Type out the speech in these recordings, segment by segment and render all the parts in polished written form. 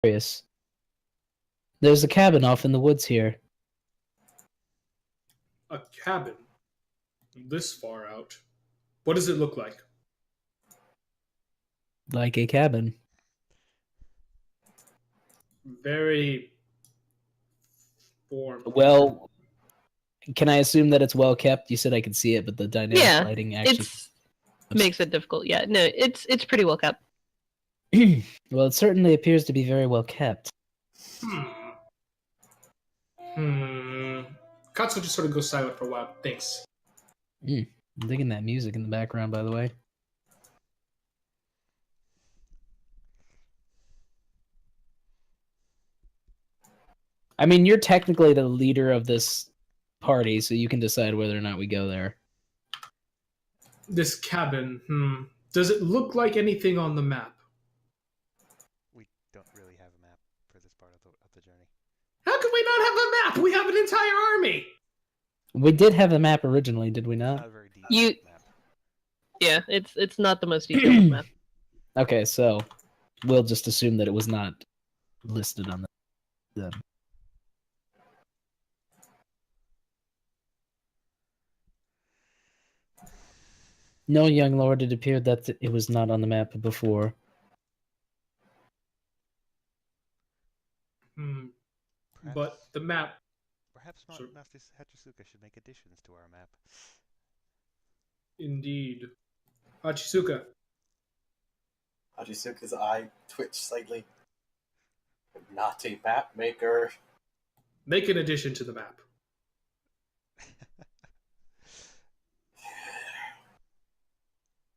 curious. There's a cabin off in the woods here. A cabin? This far out? What does it look like? Like a cabin. Very formal. Well, can I assume that it's well kept? You said I could see it, but the dynamic lighting actually makes it difficult. Yeah, no, it's pretty well kept. Well, it certainly appears to be very well kept. Katsuo just sort of goes silent for a while. Thanks. I'm digging that music in the background, by the way. I mean, you're technically the leader of this party, so you can decide whether or not we go there. This cabin, does it look like anything on the map? We don't really have a map for this part of the journey. How could we not have a map? We have an entire army! We did have a map originally, did we not? Not a very detailed map. Yeah, it's not the most detailed map. Okay, so we'll just assume that it was not listed on the... No, young lord, it appeared that it was not on the map before. But the map... Perhaps Master Hachisuka should make additions to our map. Indeed. Hachisuka. Hachisuka's eye twitched slightly. Not a map maker. Make an addition to the map.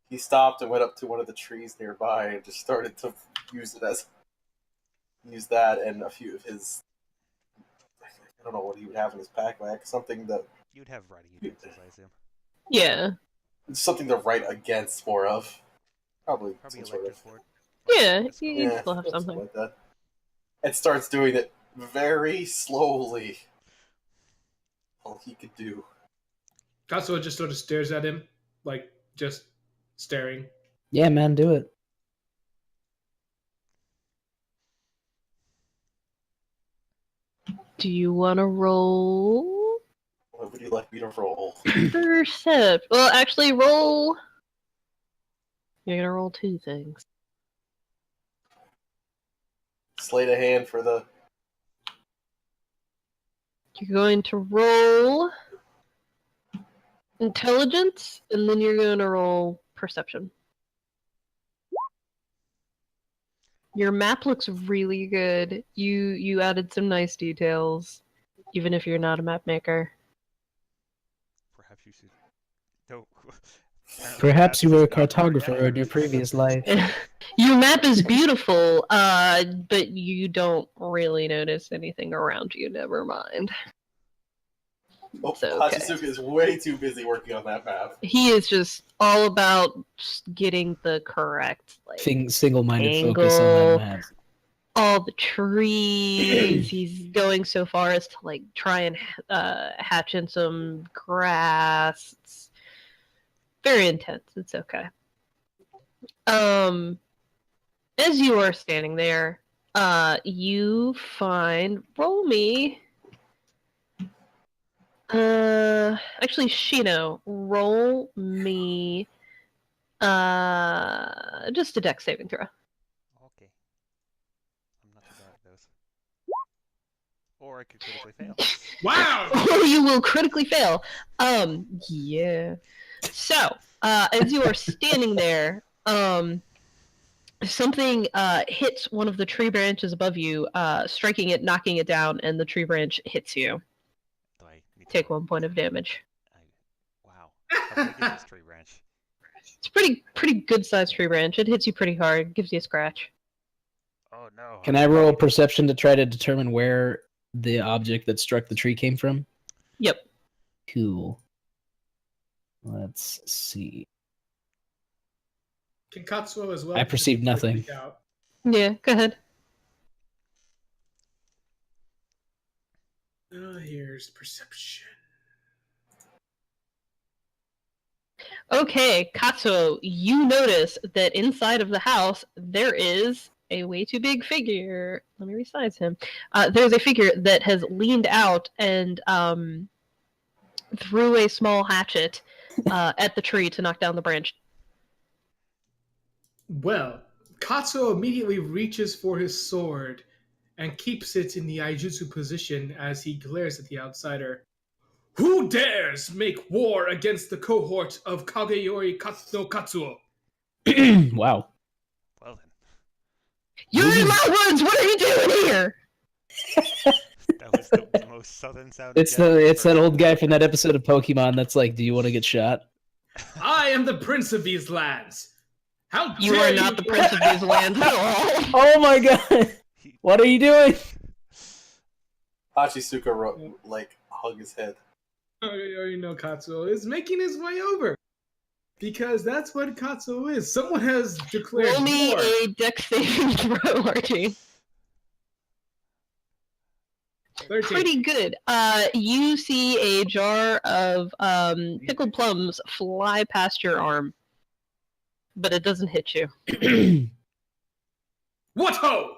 He stopped and went up to one of the trees nearby and just started to use that and a few of his... I don't know what he would have in his pack, something that... You'd have writing utensils, I assume. Yeah. Something to write against more of. Probably some sort of... Yeah, you still have something. Like that. It starts doing it very slowly. All he could do. Katsuo just sort of stares at him, like, just staring. Yeah, man, do it. Do you want to roll? What would you like me to roll? Percept. Well, actually, roll. You're gonna roll two things. Sleight of hand for the... You're going to roll intelligence, and then you're going to roll perception. Your map looks really good. You added some nice details, even if you're not a map maker. Perhaps you should... No. Perhaps you were a cartographer in your previous life. Your map is beautiful, but you don't really notice anything around you. Never mind. Oh, It's okay. Hachisuka is way too busy working on that map. He is just all about just getting the correct Single-minded angle, focus on that map. all the trees. He's going so far as to try and hatch in some grass. It's very intense. It's okay. As you are standing there, you find... Roll me... actually, Shino, roll me just a dex saving throw. Okay. I'm not too bad at those. Or I could critically fail. Wow! Or you will critically fail. Yeah. So, as you are standing there, something hits one of the tree branches above you, striking it, knocking it down, and the tree branch hits you. Take 1 point of damage. Wow. How big is this tree branch? It's pretty good sized tree branch. It hits you pretty hard, gives you a scratch. Oh no. Can I roll perception to try to determine where the object that struck the tree came from? Yep. Cool. Let's see. Can Katsuo as well? I perceived nothing. Yeah, go ahead. Here's perception. Okay, Katsuo, you notice that inside of the house there is a way too big figure. Let me resize him. There's a figure that has leaned out and threw a small hatchet at the tree to knock down the branch. Well, Katsuo immediately reaches for his sword and keeps it in the Aijutsu position as he glares at the outsider. Who dares make war against the cohort of Kageyori no Katsuo? Wow. Well then, You're in my woods! What are you doing here? that was the most southern sounding. It's that old guy from that episode of Pokemon that's like, "Do you want to get shot?" I am the prince of these lands. How You dare are not the prince of these lands at all. Oh my god! What are you doing? Hachisuka hung his head. Kageyori no Katsuo is making his way over. Because that's what Katsuo is. Someone has declared Roll me war. a dex saving throw, Archie. 13. Pretty good. You see a jar of pickled plums fly past your arm, but it doesn't hit you. What ho!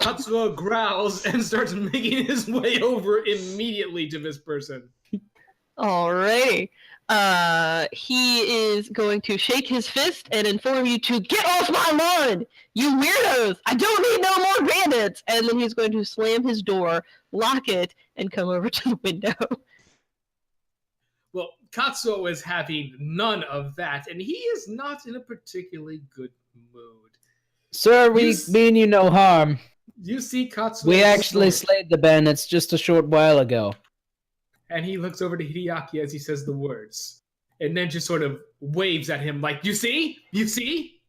Katsuo growls and starts making his way over immediately to this person. Alrighty. He is going to shake his fist and inform you to get off my lawn, you weirdos! I don't need no more bandits! And then he's going to slam his door, lock it, and come over to the window. Well, Katsuo is having none of that, and he is not in a particularly good mood. Sir, we You mean you no harm. You see Katsuo. We actually slayed the bandits just a short while ago. And he looks over to Hideaki as he says the words. And then just sort of waves at him like, you see? You see?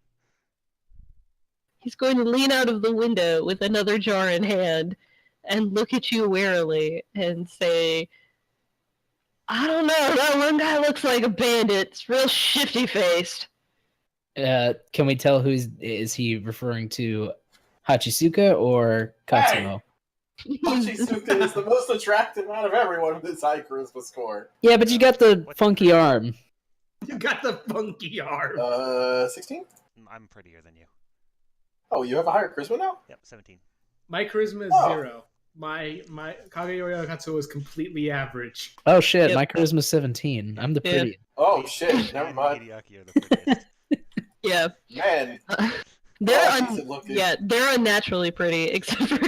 He's going to lean out of the window with another jar in hand and look at you warily and say, I don't know, that one guy looks like a bandit. It's real shifty-faced. Can we tell is he referring to Hachisuka or Katsuo? Hachisuka is the most attractive out of everyone with his high charisma score. Yeah, but you got the funky arm. You got the funky arm. 16? I'm prettier than you. Oh, you have a higher charisma now? Yep, 17. My charisma is 0. My Kageyori no Katsuo is completely average. Oh shit, Yep. my charisma's 17. I'm the Yeah. prettiest. Oh shit, never mind. Hideaki are the prettiest. Yeah. Man, They're decent looking. they're unnaturally pretty, except for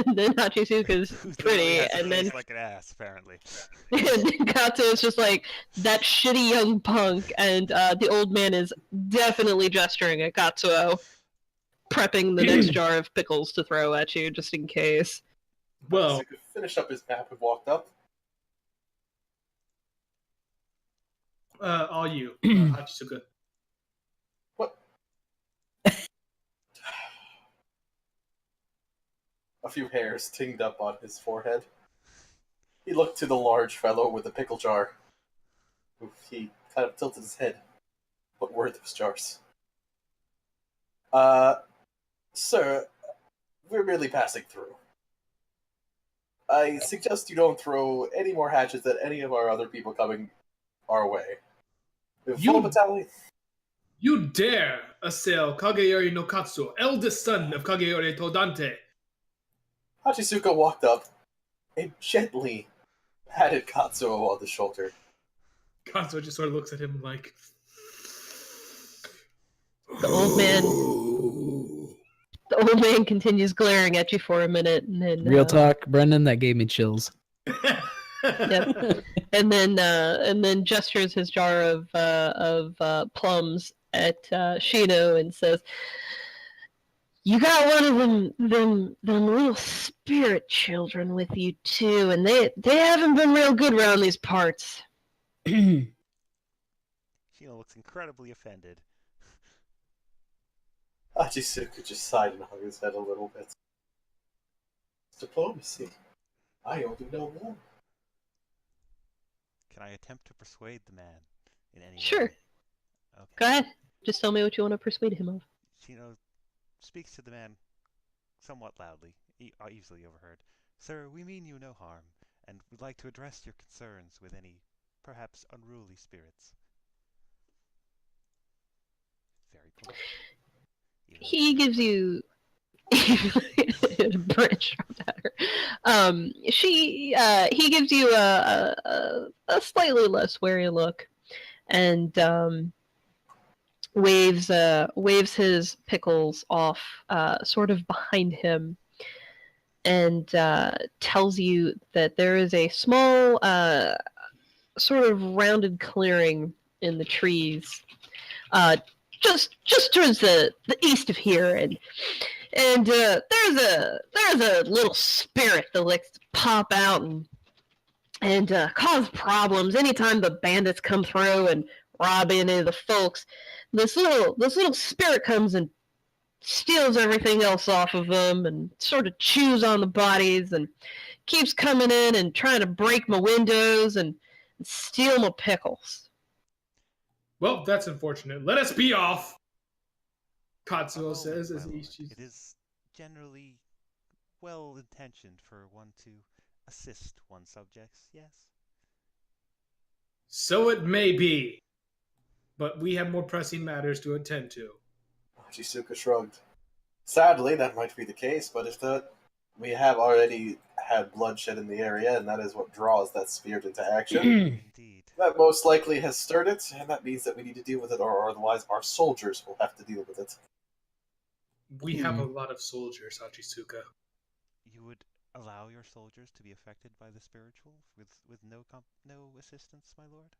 and then Hachisuka's Who's pretty, has a and then face like an ass, apparently. and Katsuo is just like that shitty young punk, and the old man is definitely gesturing at Katsuo, prepping the next jar of pickles to throw at you, just in case. Well, Hachisuka finished up his map and walked up. all you, Hachisuka. What? A few hairs tinged up on his forehead. He looked to the large fellow with the pickle jar. He kind of tilted his head. What were those jars? Sir, we're merely passing through. I suggest you don't throw any more hatchets at any of our other people coming our way. We have a full battalion. You dare assail Kageyori no Katsuo, eldest son of Kageyori Todante. Hachisuka walked up and gently patted Katsuo on the shoulder. Katsuo just sort of looks at him like... The old man continues glaring at you for a minute, and then Real talk, Brendan, that gave me chills. Yep. and then gestures his jar of plums at Shino and says, "You got one of them little spirit children with you too, and they haven't been real good around these parts." Shino looks incredibly offended. Hachisuka just sighed and hung his head a little bit. Diplomacy. I only know one. Can I attempt to persuade the man in any Sure. way? Okay. Go ahead. Just tell me what you want to persuade him of. Shino speaks to the man somewhat loudly, easily overheard. Sir, we mean you no harm, and would like to address your concerns with any, perhaps, unruly spirits. Very polite. He gives you British at her. He gives you a slightly less wary look, and waves his pickles off, sort of behind him, and tells you that there is a small, sort of rounded clearing in the trees, just towards the east of here, and there's a little spirit that likes to pop out and cause problems anytime the bandits come through and rob any of the folks. This little spirit comes and steals everything else off of them and sort of chews on the bodies and keeps coming in and trying to break my windows and steal my pickles. Well, that's unfortunate. Let us be off, Katsuo says as he It is generally well intentioned for one to assist one's subjects, yes? So it may be, but we have more pressing matters to attend to. Shizuka shrugged. Sadly, that might be the case, but if we have already had bloodshed in the area, and that is what draws that spirit into action, Indeed. that most likely has stirred it, and that means that we need to deal with it, or otherwise our soldiers will have to deal with it. We have a lot of soldiers, Hachisuka. You would allow your soldiers to be affected by the spiritual with no assistance, my lord?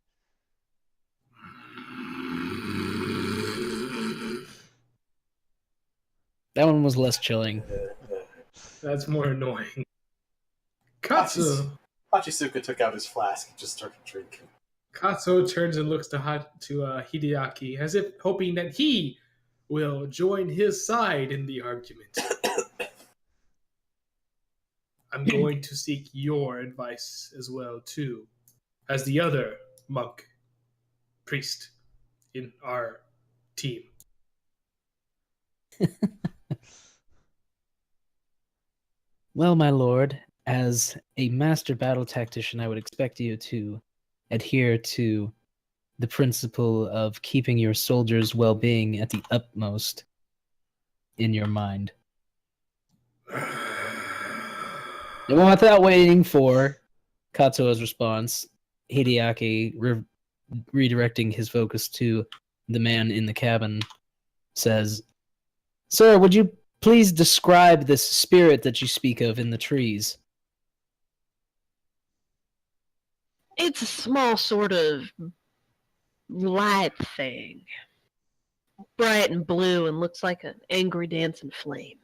That one was less chilling. That's more annoying. Katsuo Hachisuka took out his flask and just started drinking. Katsuo turns and looks to Hideaki as if hoping that he will join his side in the argument. I'm going to seek your advice as well, too, as the other monk, priest in our team. Well, my lord, as a master battle tactician, I would expect you to adhere to the principle of keeping your soldiers' well-being at the utmost in your mind. And without waiting for Katsuo's response, Hideaki, redirecting his focus to the man in the cabin, says, "Sir, would you please describe this spirit that you speak of in the trees?" It's a small sort of light thing. Bright and blue and looks like an angry dancing flame.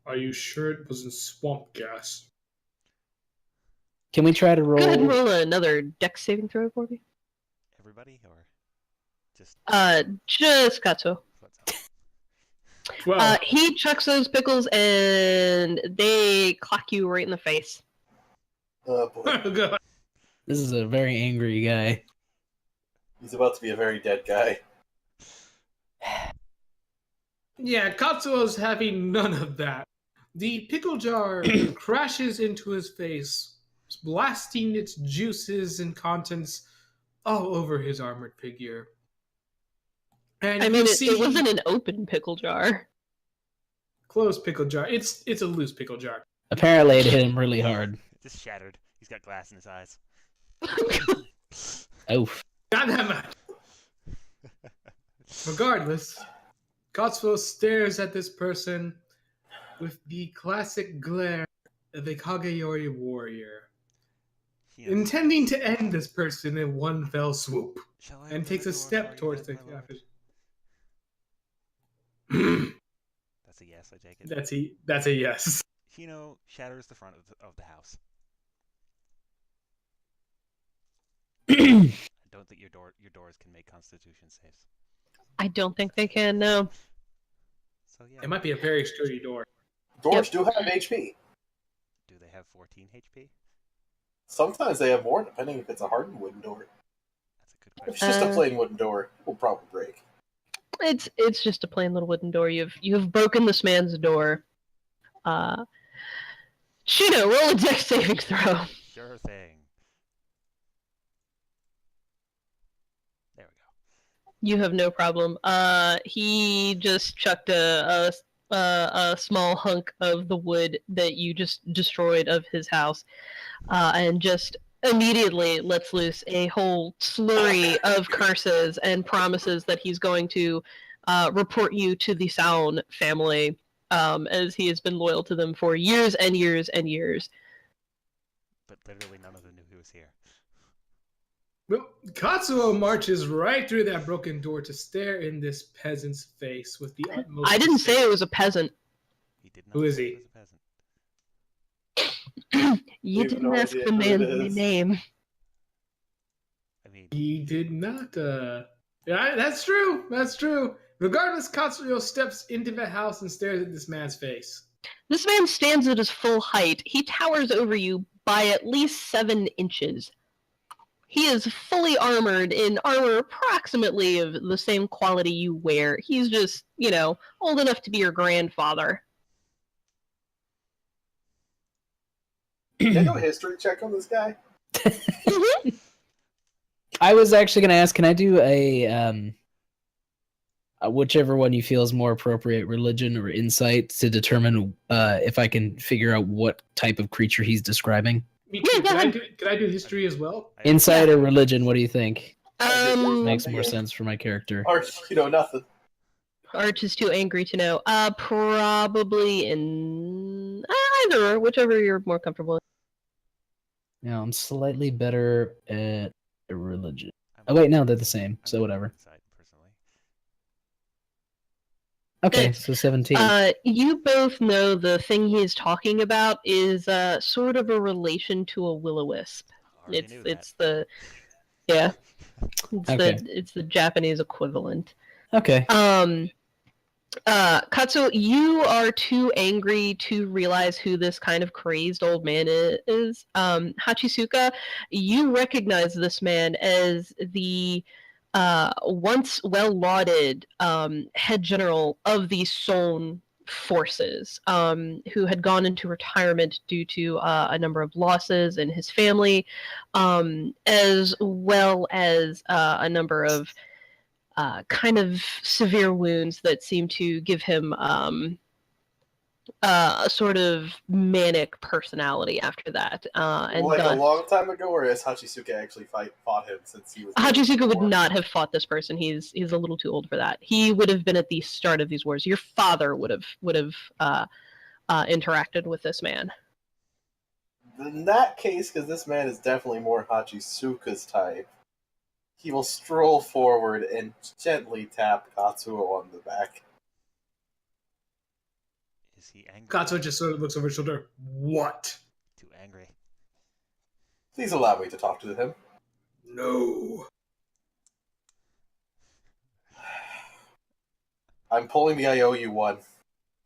Are you sure it wasn't swamp gas? Can we try to roll? Go ahead and roll another dex saving throw for me. Everybody, or just Just Katsuo. what's up? 12. He chucks those pickles and they clock you right in the face. Oh boy. God. This is a very angry guy. He's about to be a very dead guy. Yeah, Katsuo's having none of that. The pickle jar crashes into his face, blasting its juices and contents all over his armored figure. And I mean, you it wasn't an open pickle jar. closed pickle jar. It's a loose pickle jar. Apparently, it hit him really hard. Just shattered. He's got glass in his eyes. Oof. Not that much. Regardless, Katsuo stares at this person with the classic glare of a Kageyori warrior, He intending to end this person in one fell swoop, Shall I and open takes the a door for step you towards the then, my lord? cafe. That's a yes, I take it. That's a yes. Hino shatters the front of the house. I don't think your doors can make Constitution saves. I don't think they can, no. So yeah. It might be a very sturdy door. Doors do have HP. Do they have 14 HP? Sometimes they have more, depending if it's a hardened wooden door. That's a good If it's question. just a plain wooden door, it will probably break. It's just a plain little wooden door. You've broken this man's door. Shino, roll a dex saving throw. Sure thing. There we go. You have no problem. He just chucked a small hunk of the wood that you just destroyed of his house, and just immediately lets loose a whole slurry of curses and promises that he's going to report you to the Sound family, as he has been loyal to them for years and years and years. But literally none of them knew he was here. Well, Katsuo marches right through that broken door to stare in this peasant's face with the utmost. I didn't say disdain. it was a peasant. He did not Who is say he? he was a peasant. You have didn't no ask idea the who it man's is. name. I mean, He did not. Yeah, that's true. That's true. Regardless, Katsuo steps into the house and stares at this man's face. This man stands at his full height. He towers over you by at least 7 inches. He is fully armored in armor approximately of the same quality you wear. He's just, old enough to be your grandfather. Can I do a history check on this guy? I was actually going to ask, can I do a whichever one you feel is more appropriate, religion or insight, to determine if I can figure out what type of creature he's describing? Me Yeah, too. go ahead. Can I do history as well? Insight or religion? What do you think? Makes more Yeah. sense for my character. Or, nothing. Arch is too angry to know. Probably in either, whichever you're more comfortable with. No, I'm slightly better at religion. Oh wait, no, they're the same. So whatever. Insight, personally. Okay, so 17. You both know the thing he is talking about is sort of a relation to a will-o-wisp. Already knew that. It's the Japanese equivalent. Okay. Katsuo, you are too angry to realize who this kind of crazed old man is. Hachisuka, you recognize this man as the once well-lauded head general of the Son forces, who had gone into retirement due to a number of losses in his family, as well as a number of kind of severe wounds that seem to give him a sort of manic personality after that. And Like a long time ago, or has Hachisuka actually fought him since he was... Hachisuka would not have fought this person. He's a little too old for that. He would have been at the start of these wars. Your father would have interacted with this man. In that case, because this man is definitely more Hachisuka's type, he will stroll forward and gently tap Katsuo on the back. Is he angry? Katsuo just sort of looks over his shoulder. What? Too angry. Please allow me to talk to him. No. I'm pulling the IOU one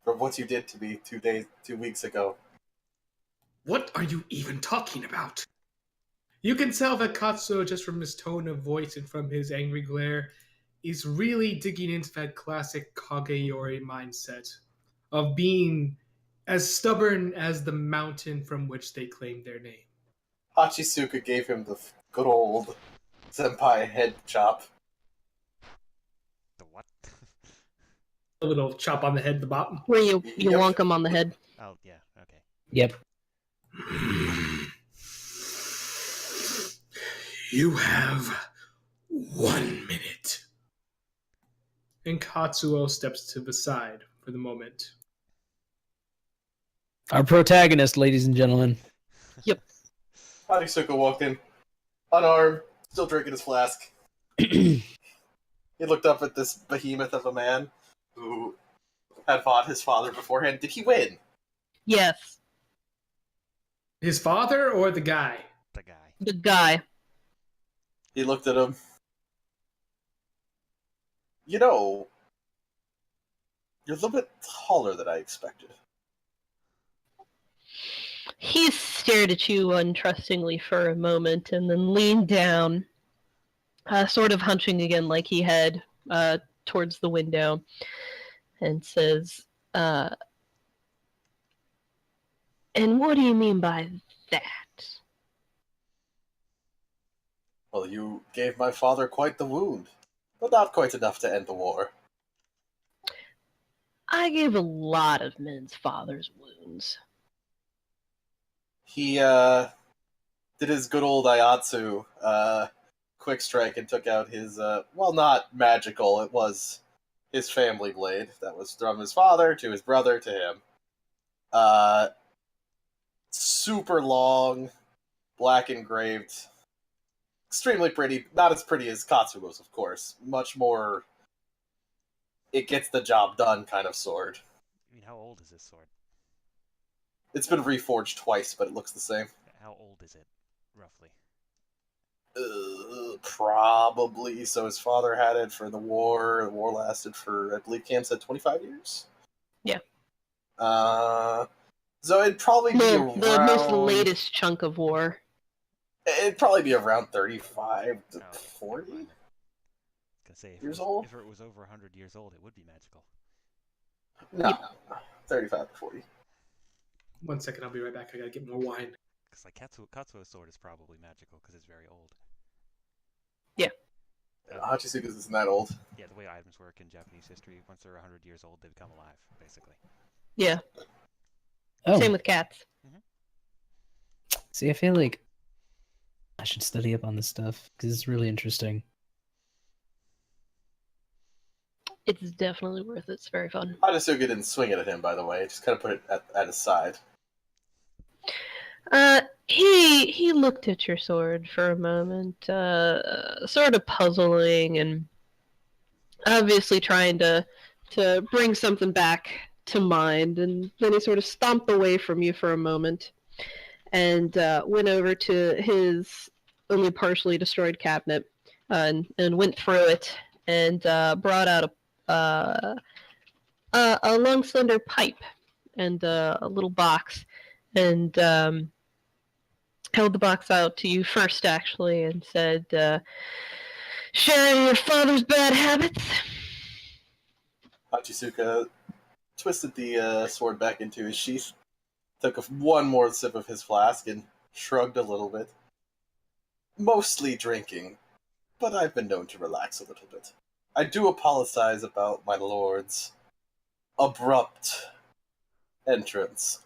from what you did to me 2 weeks ago. What are you even talking about? You can tell that Katsuo, just from his tone of voice and from his angry glare, is really digging into that classic Kageyori mindset of being as stubborn as the mountain from which they claim their name. Hachisuka gave him the good old senpai head chop. The what? A little chop on the head at the bottom. Where you Yep. wonk him on the head. Oh, yeah, okay. Yep. You have 1 minute. And Katsuo steps to the side for the moment. Our protagonist, ladies and gentlemen. Hachisuka walked in, unarmed, still drinking his flask. He looked up at this behemoth of a man who had fought his father beforehand. Did he win? Yes, His father or the guy? The guy. the guy. He looked at him. You're a little bit taller than I expected. He stared at you untrustingly for a moment and then leaned down, sort of hunching again like he had towards the window, and says, and what do you mean by that? Well, you gave my father quite the wound. but not quite enough to end the war. I gave a lot of men's fathers wounds. He did his good old Ayatsu quick strike and took out his, well, not magical, it was his family blade. That was from his father to his brother to him. Super long, black engraved, extremely pretty. Not as pretty as Katsuo's, of course. Much more, it gets the job done kind of sword. I mean, how old is this sword? It's been reforged twice, but it looks the same. How old is it, roughly? Probably. So his father had it for the war. The war lasted for, I believe Cam said 25 years? Yeah. So it'd probably be around... The most latest chunk of war. It'd probably be around 35 to 40 Gonna say, years old. If it was over 100 years old, it would be magical. No, 35 to 40. 1 second, I'll be right back. I gotta get more wine. Because like Katsuo's sword is probably magical because it's very old. Yeah. Hachisuka's isn't that old. Yeah, the way items work in Japanese history, once they're 100 years old, they become alive, basically. Yeah. Oh, Same with cats. see, I feel like I should study up on this stuff because it's really interesting. It's definitely worth it. It's very fun. Hachisuka didn't swing it at him, by the way. Just kind of put it at his side. He looked at your sword for a moment, sort of puzzling and obviously trying to bring something back to mind, and then he sort of stomped away from you for a moment and went over to his only partially destroyed cabinet and went through it and brought out a long slender pipe and a little box and held the box out to you first, actually, and said, sharing your father's bad habits? Hachisuka twisted the sword back into his sheath, took one more sip of his flask, and shrugged a little bit. Mostly drinking, but I've been known to relax a little bit. I do apologize about my lord's abrupt entrance.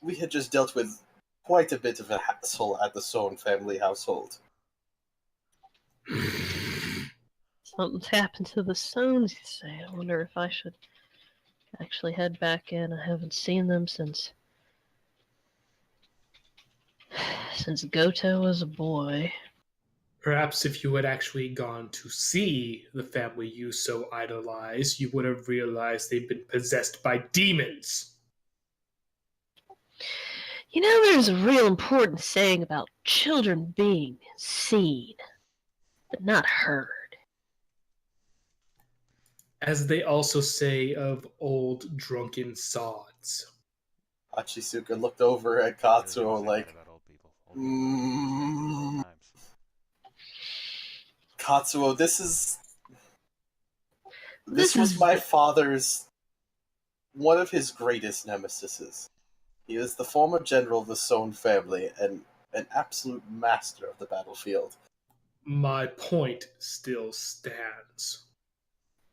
We had just dealt with quite a bit of a hassle at the Sohn family household. Something's happened to the Stones, you say. I wonder if I should actually head back in. I haven't seen them since Goto was a boy. Perhaps if you had actually gone to see the family you so idolize, you would have realized they've been possessed by demons. You know, there's a real important saying about children being seen, but not heard. As they also say of old drunken sods. Hachisuka looked over at Katsuo Say that like, about old people. Old people at all times. Katsuo, this This was is- my father's, one of his greatest nemesises. He is the former general of the Sohn family and an absolute master of the battlefield. My point still stands.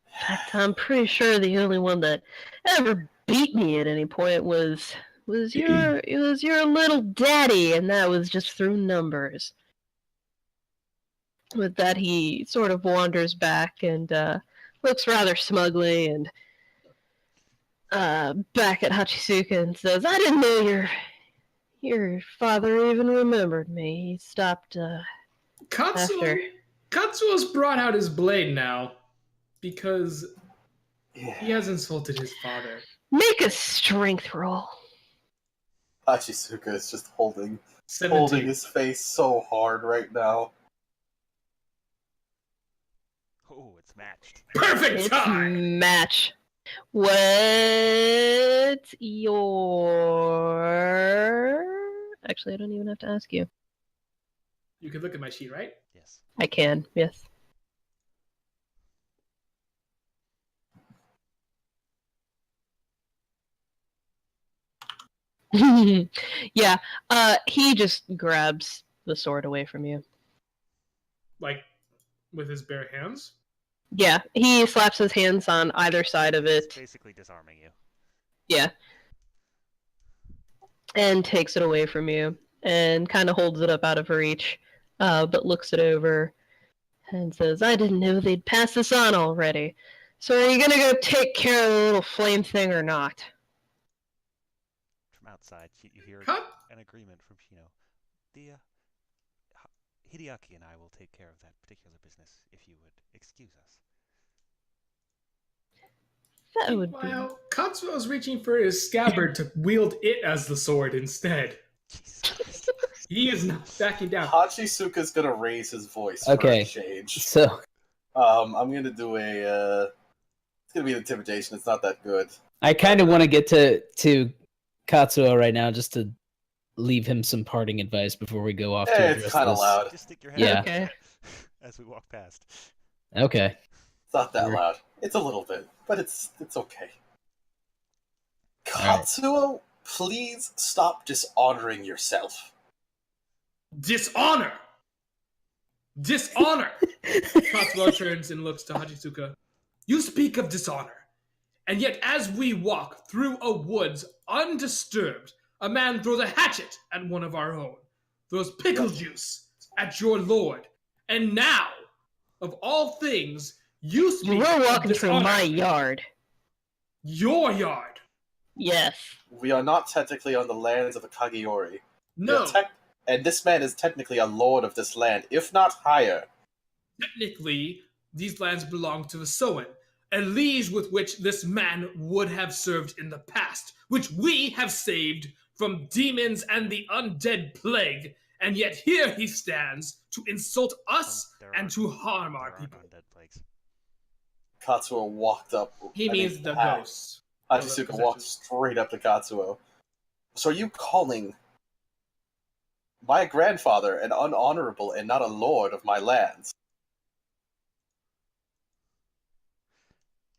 In fact, I'm pretty sure the only one that ever beat me at any point was your little daddy, and that was just through numbers. With that, he sort of wanders back and looks rather smugly and back at Hachisuka and says, "I didn't know your father even remembered me. He stopped after." Katsuo's brought out his blade now because he has insulted his father. Make a strength roll. Hachisuka is just holding 17. his face so hard right now. Oh, it's matched. Perfect It's time! match. What's your... Actually, I don't even have to ask you. You can look at my sheet, right? Yes. I can, yes. Yeah, he just grabs the sword away from you. Like, with his bare hands? Yeah, he slaps his hands on either side of It's it. basically disarming you. Yeah. And takes it away from you and kind of holds it up out of reach, but looks it over and says, I didn't know they'd pass this on already. So are you gonna go take care of the little flame thing or not? From outside, you hear Cut. an agreement from Shino. The Hideaki and I will take care of that particular business if you would excuse us. That would be... Meanwhile, Katsuo is reaching for his scabbard to wield it as the sword instead. Jesus Christ. He is not backing down. Hachisuka's gonna raise his voice Okay. for a change. So I'm gonna do a. It's gonna be an intimidation. It's not that good. I kind of want to get to Katsuo right now, just to leave him some parting advice before we go off to address It's kind of this. loud. Just stick your head Yeah. out Okay. as we walk past. Okay. It's not that We're- loud. It's a little bit, but it's okay. Alright. Katsuo, please stop dishonoring yourself. Dishonor! Dishonor! Katsuo turns and looks to Hachisuka. You speak of dishonor. And yet, as we walk through a woods undisturbed, a man throws a hatchet at one of our own, throws pickle juice at your lord. And now, of all things, you speak You were of walking through dishonor. my yard. Your yard. Yes. We are not technically on the lands of the Kageori. No, And this man is technically a lord of this land, if not higher. technically, these lands belong to the Soen, a liege with which this man would have served in the past, which we have saved from demons and the undead plague, and yet here he stands to insult us There and aren't- to harm there our aren't people. undead plagues. Katsuo walked up. He means the ha- ghosts. Hachisuka walked straight up to Katsuo. So are you calling my grandfather an unhonorable and not a lord of my lands?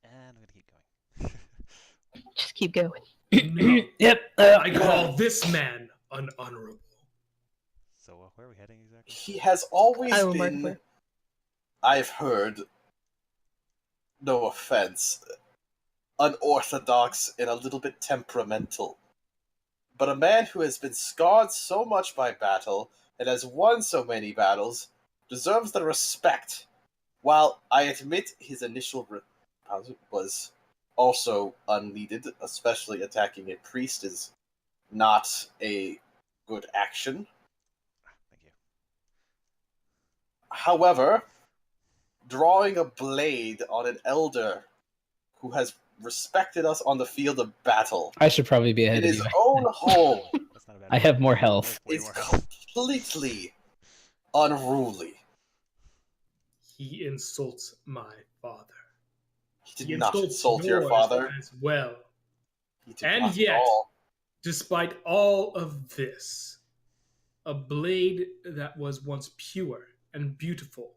And I'm gonna keep going. Just keep going. No, Yep. I call this man unhonorable. So where are we heading exactly? He has always I will mark been, where. I've heard, no offense, unorthodox and a little bit temperamental. But a man who has been scarred so much by battle and has won so many battles deserves the respect. While I admit his initial response was also unneeded, especially attacking a priest is not a good action. Thank you. However, drawing a blade on an elder who has respected us on the field of battle I should probably be ahead in of his you. own home That's not a bad I have more health. Way is more health. completely unruly. He insults my father. He He did not insults insult your yours father. as well. He did And not yet- at all. Despite all of this, a blade that was once pure and beautiful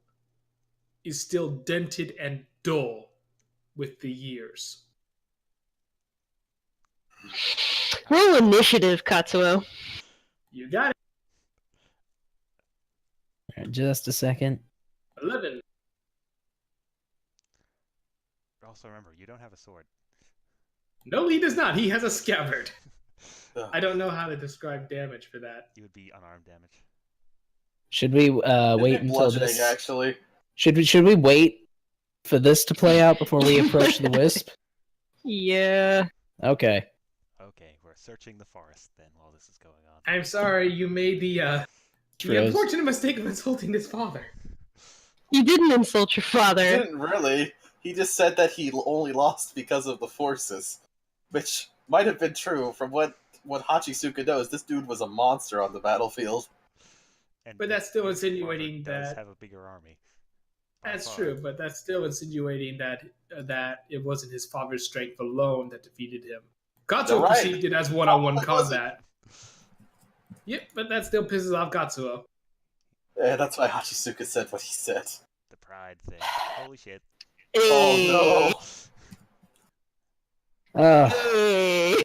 is still dented and dull with the years. Roll initiative, Katsuo. You got it. Alright, just a second. 11. Also remember, you don't have a sword. No, he does not. He has a scabbard. Ugh. I don't know how to describe damage for that. You would be unarmed damage. Should we wait It's until bludgeoning, this? actually. Should we wait for this to play out before we approach the wisp? Yeah. Okay. Okay, we're searching the forest then while this is going on. I'm sorry you made the Froze. unfortunate mistake of insulting his father. You didn't insult your He father. didn't really. He just said that he only lost because of the forces. Which might have been true from what Hachisuka knows. This dude was a monster on the battlefield. And But that's still his father insinuating does that- have a bigger army. By That's far. true, but that's still insinuating that that it wasn't his father's strength alone that defeated him. Katsuo You're right. perceived it as one-on-one It wasn't. combat. Yep, but that still pisses off Katsuo. Yeah, that's why Hachisuka said what he said. The pride thing. Holy shit. Oh Hey.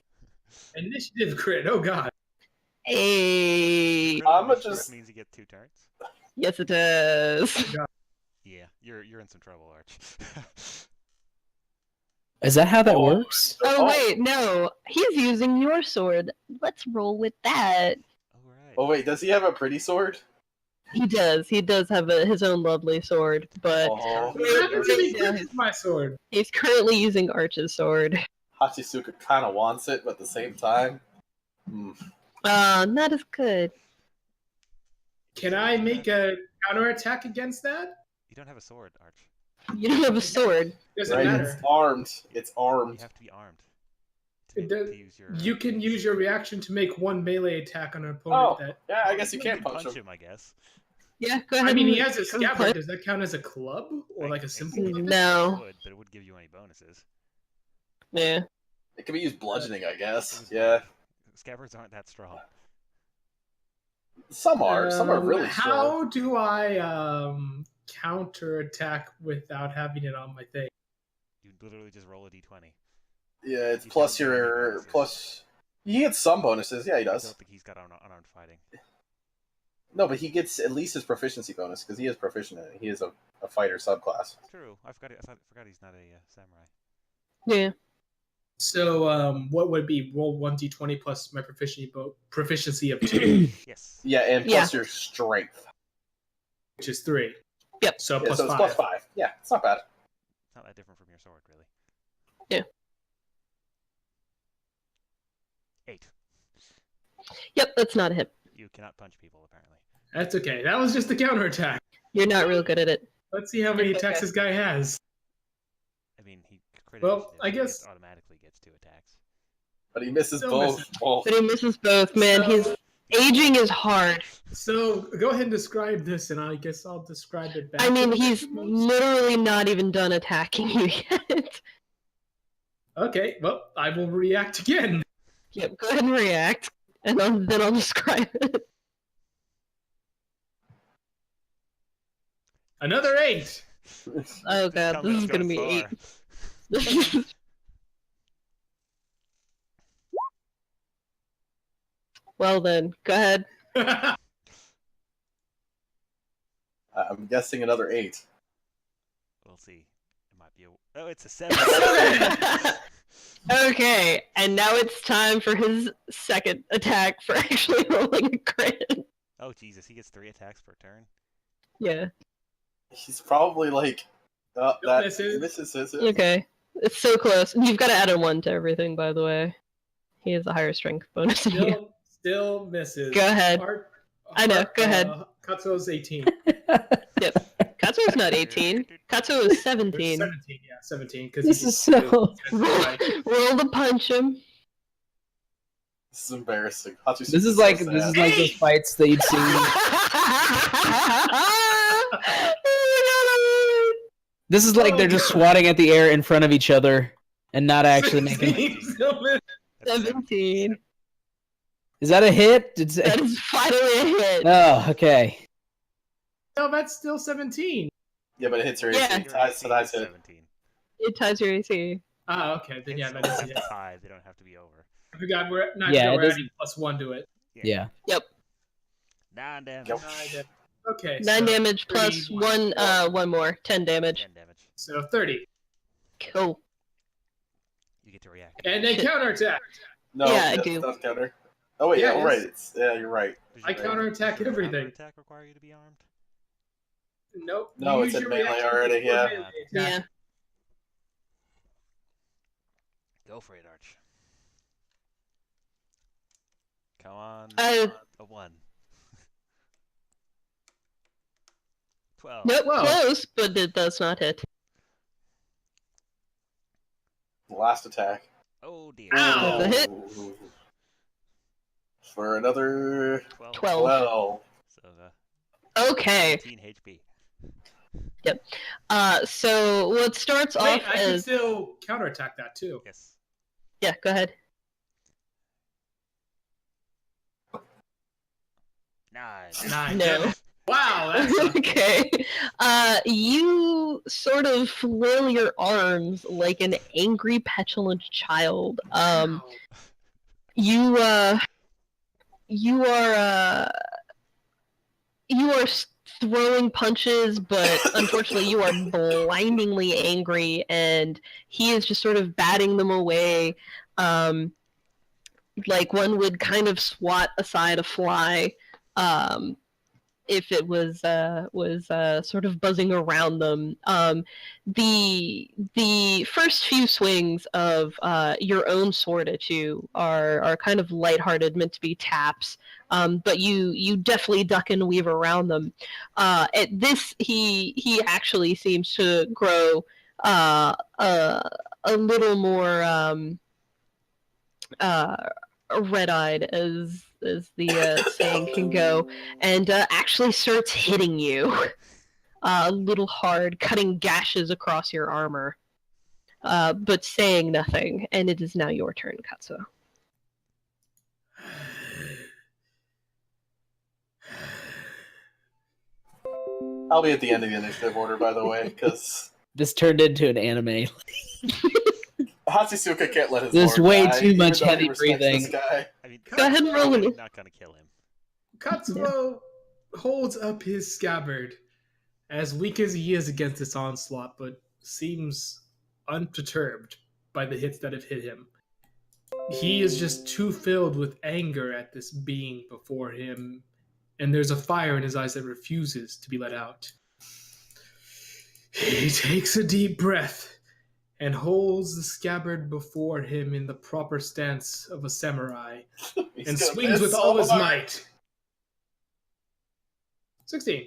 Initiative crit, oh god. Hey. I'ma This just- means you get 2 turns. Yes, it does. Yeah, you're in some trouble, Arch. Is that how that Oh. works? Oh wait, no. He's using your sword. Let's roll with that. All right. Oh wait, does he have a pretty sword? He does. He does have his own lovely sword, but Oh, What happens if he Yeah, grabs my sword? he's currently using Arch's sword. Hachisuka kind of wants it, but at the same time, Not as good. Can I make a counterattack against that? You don't have a sword, Arch. You don't have a sword. Doesn't right? matter. It's armed. It's You armed. have to be armed. It does- To use your. You can use your reaction to make one melee attack on an Oh, opponent. yeah. I guess you can punch punch him. him, I guess. Yeah, go ahead. I mean, and he has a go scabbard. play. Does that count as a club or like a simple? Mm, weapon? no. It would, but it would give you any bonuses. Yeah. It can be used bludgeoning, I guess. Yeah. Scabbards aren't that strong. Some are. Some are really strong. How do I counterattack without having it on my thing? You literally just roll a d20. Yeah, it's You plus don't get any your bonuses. plus. He gets some bonuses. Yeah, he I does. don't think he's got unarmed fighting. No, but he gets at least his proficiency bonus because he is proficient in it. He is a fighter subclass. True. I forgot he's not a samurai. Yeah. So, what would it be? Roll 1d20 plus my proficiency of 2, Yes. Yeah, and plus your strength. which is 3. Yep. So Yeah, plus so it's 5. plus 5. Yeah, it's not bad. It's not that different from your sword, really. Yeah. 8. Yep, that's not a hit. You cannot punch people, apparently. That's okay. That was just a counterattack. You're not real good at it. Let's see how many It's okay. attacks this guy has. I mean, he crit Well, initiative, I so he guess- automatically gets 2 attacks. But he misses Still both. misses. Oh, But he misses both, man. So- His aging is hard. So go ahead and describe this, and I guess I'll describe it back. I mean, to he's the most. literally not even done attacking you yet. Okay, well, I will react again. Yep, go ahead and react, and then I'll describe it. Another 8. Oh god, this is gonna be 8. Well then, go ahead. I'm guessing another 8. We'll see. It might be a... Oh, it's a 7. Okay, and now it's time for his second attack for actually rolling a crit. Oh, Jesus. He gets 3 attacks per turn. Yeah. He's probably like. That misses. misses. Okay. It's so close. You've got to add a 1 to everything, by the way. He has a higher strength bonus than you. Still misses. Go ahead. I know, go ahead. Katsuo's 18. Yep. Katsuo's not 18. Katsuo is 17. 17, yeah, 17. This is so- Roll to punch him. This is embarrassing. This is like those fights that you'd see. This is like they're just swatting at the air in front of each other and not actually making. Still miss. That's 17. Is that a hit? That is finally a hit. Oh, okay. No, that's still 17. Yeah, but it hits her. Yeah. It ties, so that's it. 17. It ties your AC. Ah, okay. Then yeah, Hits that is only it. 5. They don't have to be over. I forgot we're not Yeah, it we're doesn't- adding +1 to it. Yeah. 9 damage. Yep. Okay. 9 so damage plus 31. one more. 10 damage. 10 damage. So 30. Cool. You get to react. And then counterattack. No, Yeah, I that's do. not counter. Oh wait, Yeah, yeah, it right. is. You're right. Does I your- counterattack does your everything. counterattack require you to be armed? Nope. No, you it's use in your melee reaction already, before yeah. melee Yeah. attack. Go for it, Arch. Come on. Uh, A 1. 12. Nope, Whoa. close, but it does not hit. Last attack. Oh dear. Ow. That's a hit. Ooh. For another 12. 12. 12. So, Okay. 18 HP. So what starts Wait, off I can as still counterattack that too. Yes. yeah, go ahead. 9. 9. No. Wow, that's Okay. You sort of flail your arms like an angry, petulant child. You are throwing punches, but unfortunately you are blindingly angry, and he is just sort of batting them away, like one would kind of swat aside a fly, if it was sort of buzzing around them. The first few swings of your own sword at you are kind of lighthearted, meant to be taps, but you definitely duck and weave around them. At this, he actually seems to grow a little more red-eyed, as the saying can go, and actually starts hitting you a little hard, cutting gashes across your armor, but saying nothing. And it is now your turn, Katsuo. I'll be at the end of the initiative order, by the way, because This turned into an anime. Hatsisuka can't let his There's lord way die, too even much though he heavy respects breathing. This guy. I mean, Go ahead and roll probably it. not gonna kill him. Katsuo holds up his scabbard, as weak as he is against this onslaught, but seems unperturbed by the hits that have hit him. He is just too filled with anger at this being before him, and there's a fire in his eyes that refuses to be let out. He takes a deep breath and holds the scabbard before him in the proper stance of a samurai, He's and gonna swings miss with so all his hard. might. 16.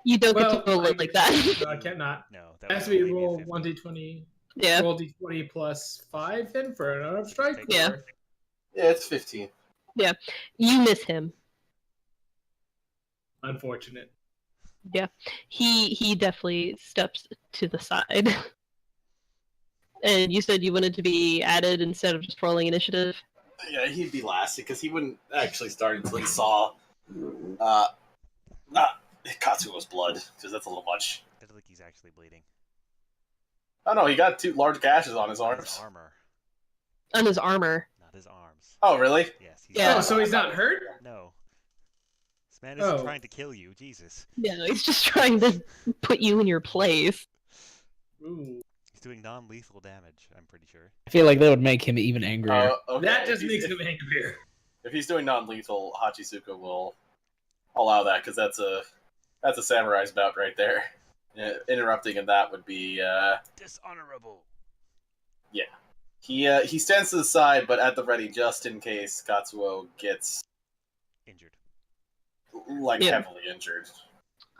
You don't Well, get to roll it like that. No, I cannot. No, It that has would to be only a roll 50. 1d20. Yeah. Roll d20 plus 5 then for an unarmed strike? Yeah. Or- Yeah, it's 15. You miss him. Unfortunate. He definitely steps to the side. And you said you wanted to be added instead of just rolling initiative? Yeah, he'd be last because he wouldn't actually start until he saw Katsuo's blood, because that's a little much. I don't think he's actually bleeding. Oh no, he got 2 large gashes on his His arms. armor, On his armor. not his arms. Oh, really? Yes. He's Yeah. Oh, so he's not hurt? No. This man isn't Oh. trying to kill you. Jesus. Yeah, he's just trying to put you in your place. Ooh. He's doing non-lethal damage. I'm pretty sure. I feel like that would make him even angrier. Okay. That just If makes he's- him angrier. If he's doing non-lethal, Hachisuka will allow that because that's a samurai's bout right there. Interrupting in that would be Dishonorable. he stands to the side, but at the ready just in case Katsuo gets Injured. Yeah. heavily injured.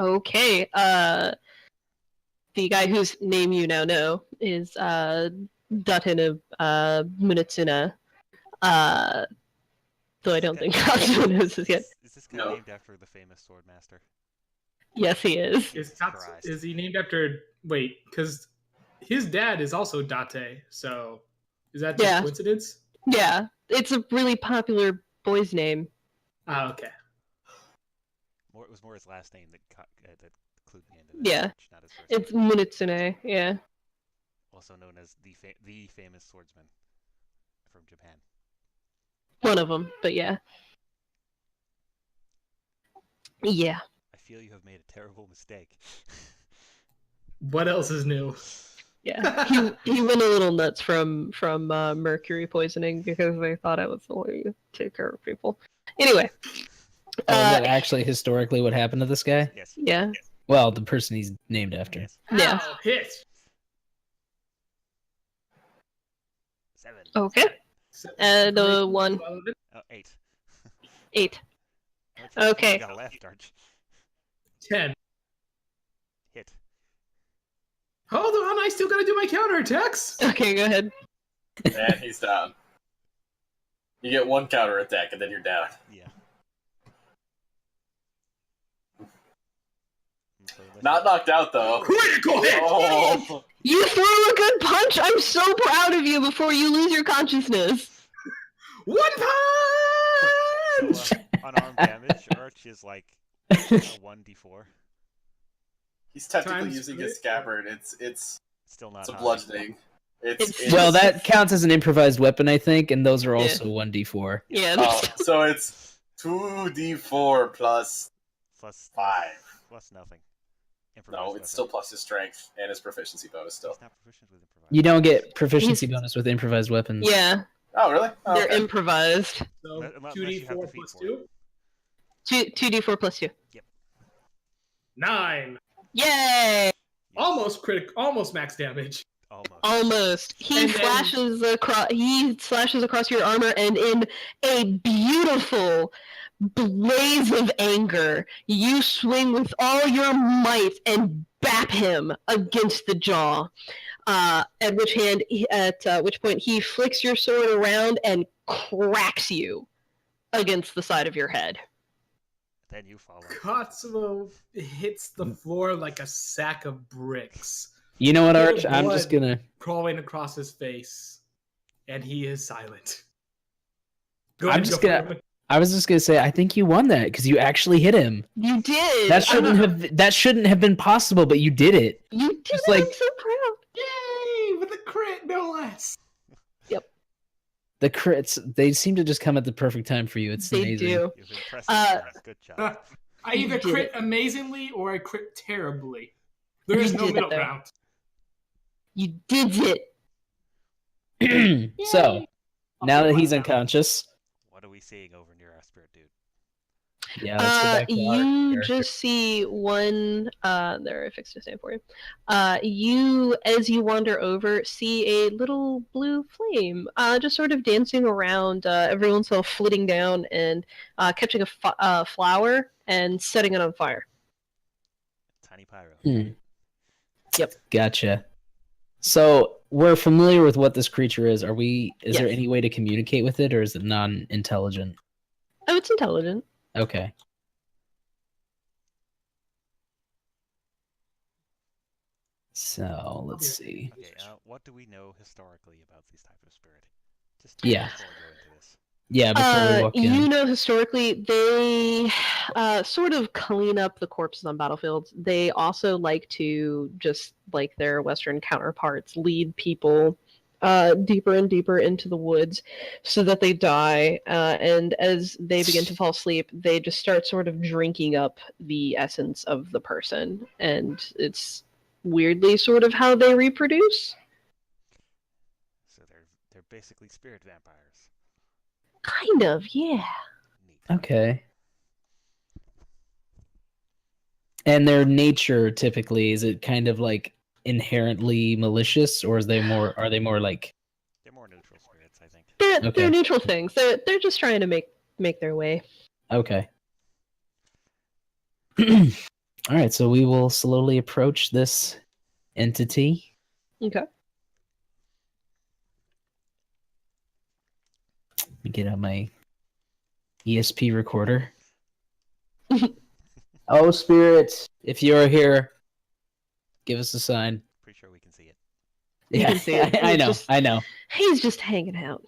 Okay, the guy whose name you now know is Daten of Munitsuna. Though I don't think Katsuo knows this yet. Is this guy No. named after the famous swordmaster? Yes, he is. Christ. Is he named after... Wait, because his dad is also Date, so... Is that just Yeah. coincidence? Yeah, it's a really popular boy's name. Ah, okay. It was more his last name that clued me into that. Yeah. Match, not his first It's name. Munitsune, yeah. Also known as the famous swordsman from Japan. One of them, but yeah. Yeah. I feel you have made a terrible mistake. What else is new? Yeah, he went a little nuts from mercury poisoning because they thought it was the way you take care of people. Anyway, Is that actually historically what happened to this guy? Yes. yeah, Well, the person he's named after. Yes. Yeah. Ow, hit! 7. Okay. And one. Oh, 8. 8. That's Okay. You got a left, aren't you? 10. Hit. Hold on, I still gotta do my counterattacks! Okay, go ahead. And he's down. You get 1 counter attack, and then you're down. Yeah. So let's- Not knocked out though. Critical hit! Oh, You threw a good punch. I'm so proud of you. Before you lose your consciousness. One punch! So, unarmed damage, Arch is like a 1d4. he's technically Times using three. his scabbard. It's Still not a high. bludgeoning. It's Well, that counts as an improvised weapon, I think, and those are Yeah. also 1d4. Yeah. oh, so it's 2d4 plus Plus 5. plus nothing. No, Improvised it's weapon. still plus his strength and his proficiency bonus still. He's not proficient with improvised. You don't get proficiency He's- bonus with improvised weapons. Yeah, Oh, really? Oh, they're okay. improvised. So Unless you have the 2d4 feat plus for it. 2. 2d4 plus 2. 9. Yay! Yes. Almost max damage. Almost. He And then- slashes across. He slashes across your armor, and in a beautiful blaze of anger, you swing with all your might and bap him against the jaw. At which point he flicks your sword around and cracks you against the side of your head. Then you follow. Katsuo hits the floor like a sack of bricks, You know what, Bit of Arch? I'm just blood. gonna. crawling across his face, and he is silent. I'm just gonna- I was just gonna say, I think you won that because you actually hit him. You did. That shouldn't have been possible, but you did it. You did. just it. like- I'm so proud. Yay! With a crit, no less. The crits, they seem to just come at the perfect time for you. It's They amazing. do. You've impressed Uh, us. Good job. I either You did crit it. amazingly or I crit terribly. There You is no did middle it. ground. You did it. So, now that he's Yay. unconscious, What are we seeing over near our spirit dude? yeah, let's go back to our You character. just see one. There, I fixed his name for you. You, as you wander over, see a little blue flame, just sort of dancing around. Every once in a while, flitting down and catching a flower and setting it on fire. Tiny pyro. Yep. Gotcha. So we're familiar with what this creature is. Is there Yes. any way to communicate with it, or is it non-intelligent? Oh, it's intelligent. Okay. So let's see. Okay, what do we know historically about these types of spirit? Just Yeah. before we go into this. Yeah, before we walk You in. know, historically, they sort of clean up the corpses on battlefields. They also like to, just like their Western counterparts, lead people deeper and deeper into the woods so that they die. And as they begin to fall asleep, they just start sort of drinking up the essence of the person. And it's weirdly sort of how they reproduce. So they're basically spirit vampires. Kind of, yeah. Neat. Okay. And their nature typically, is it kind of like inherently malicious, or are they more like They're more neutral spirits, I think. They're Okay. neutral things. They're just trying to make their way. okay? All right, so we will slowly approach this entity. Okay. Let me get out my ESP recorder. Oh, spirit, if you are here, give us a sign. Pretty sure we can see it. You Yeah, can see it. I It's know, just- I know. He's just hanging out.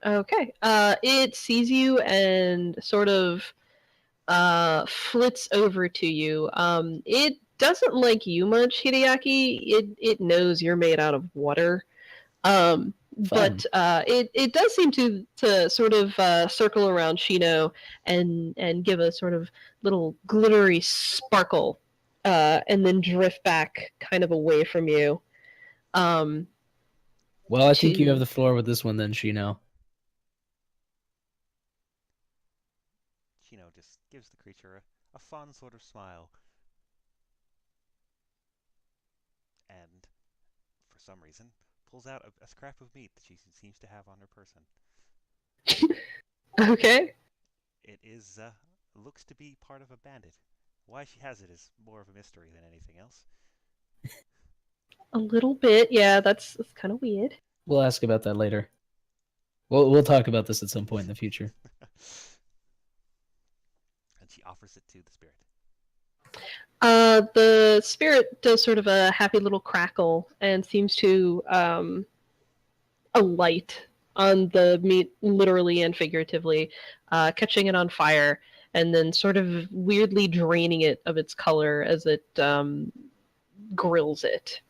Okay. It sees you and sort of flits over to you. It doesn't like you much, Hideaki. It knows you're made out of water. But it does seem to sort of circle around Shino and give a sort of little glittery sparkle, and then drift back kind of away from you. Well, I think you have the floor with this one then, Shino. Chino just gives the creature a fond sort of smile. And, for some reason, pulls out a scrap of meat that she seems to have on her person. Okay. It is, looks to be part of a bandit. Why she has it is more of a mystery than anything else. A little bit, yeah. That's kind of weird. We'll ask about that later. We'll talk about this at some point in the future. And she offers it to the spirit. The spirit does sort of a happy little crackle and seems to alight on the meat, literally and figuratively, catching it on fire, and then sort of weirdly draining it of its color as it grills it.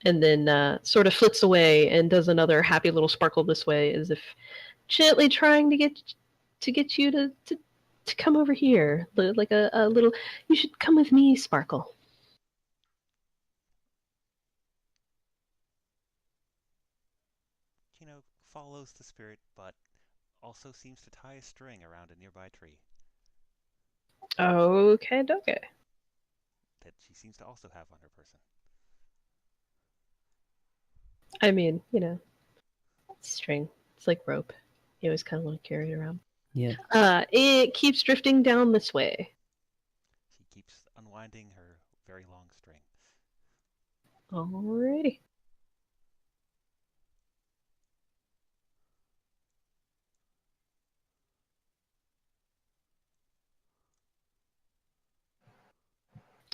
and then sort of flits away and does another happy little sparkle this way, as if gently trying to get you to come over here, like a little. You should come with me, Sparkle. Chino follows the spirit, but also seems to tie a string around a nearby tree Okay. that she seems to also have on her person. I mean, string. It's like rope. You always kind of want to carry it around. Yeah. It keeps drifting down this way. She keeps unwinding her very long string. Alrighty.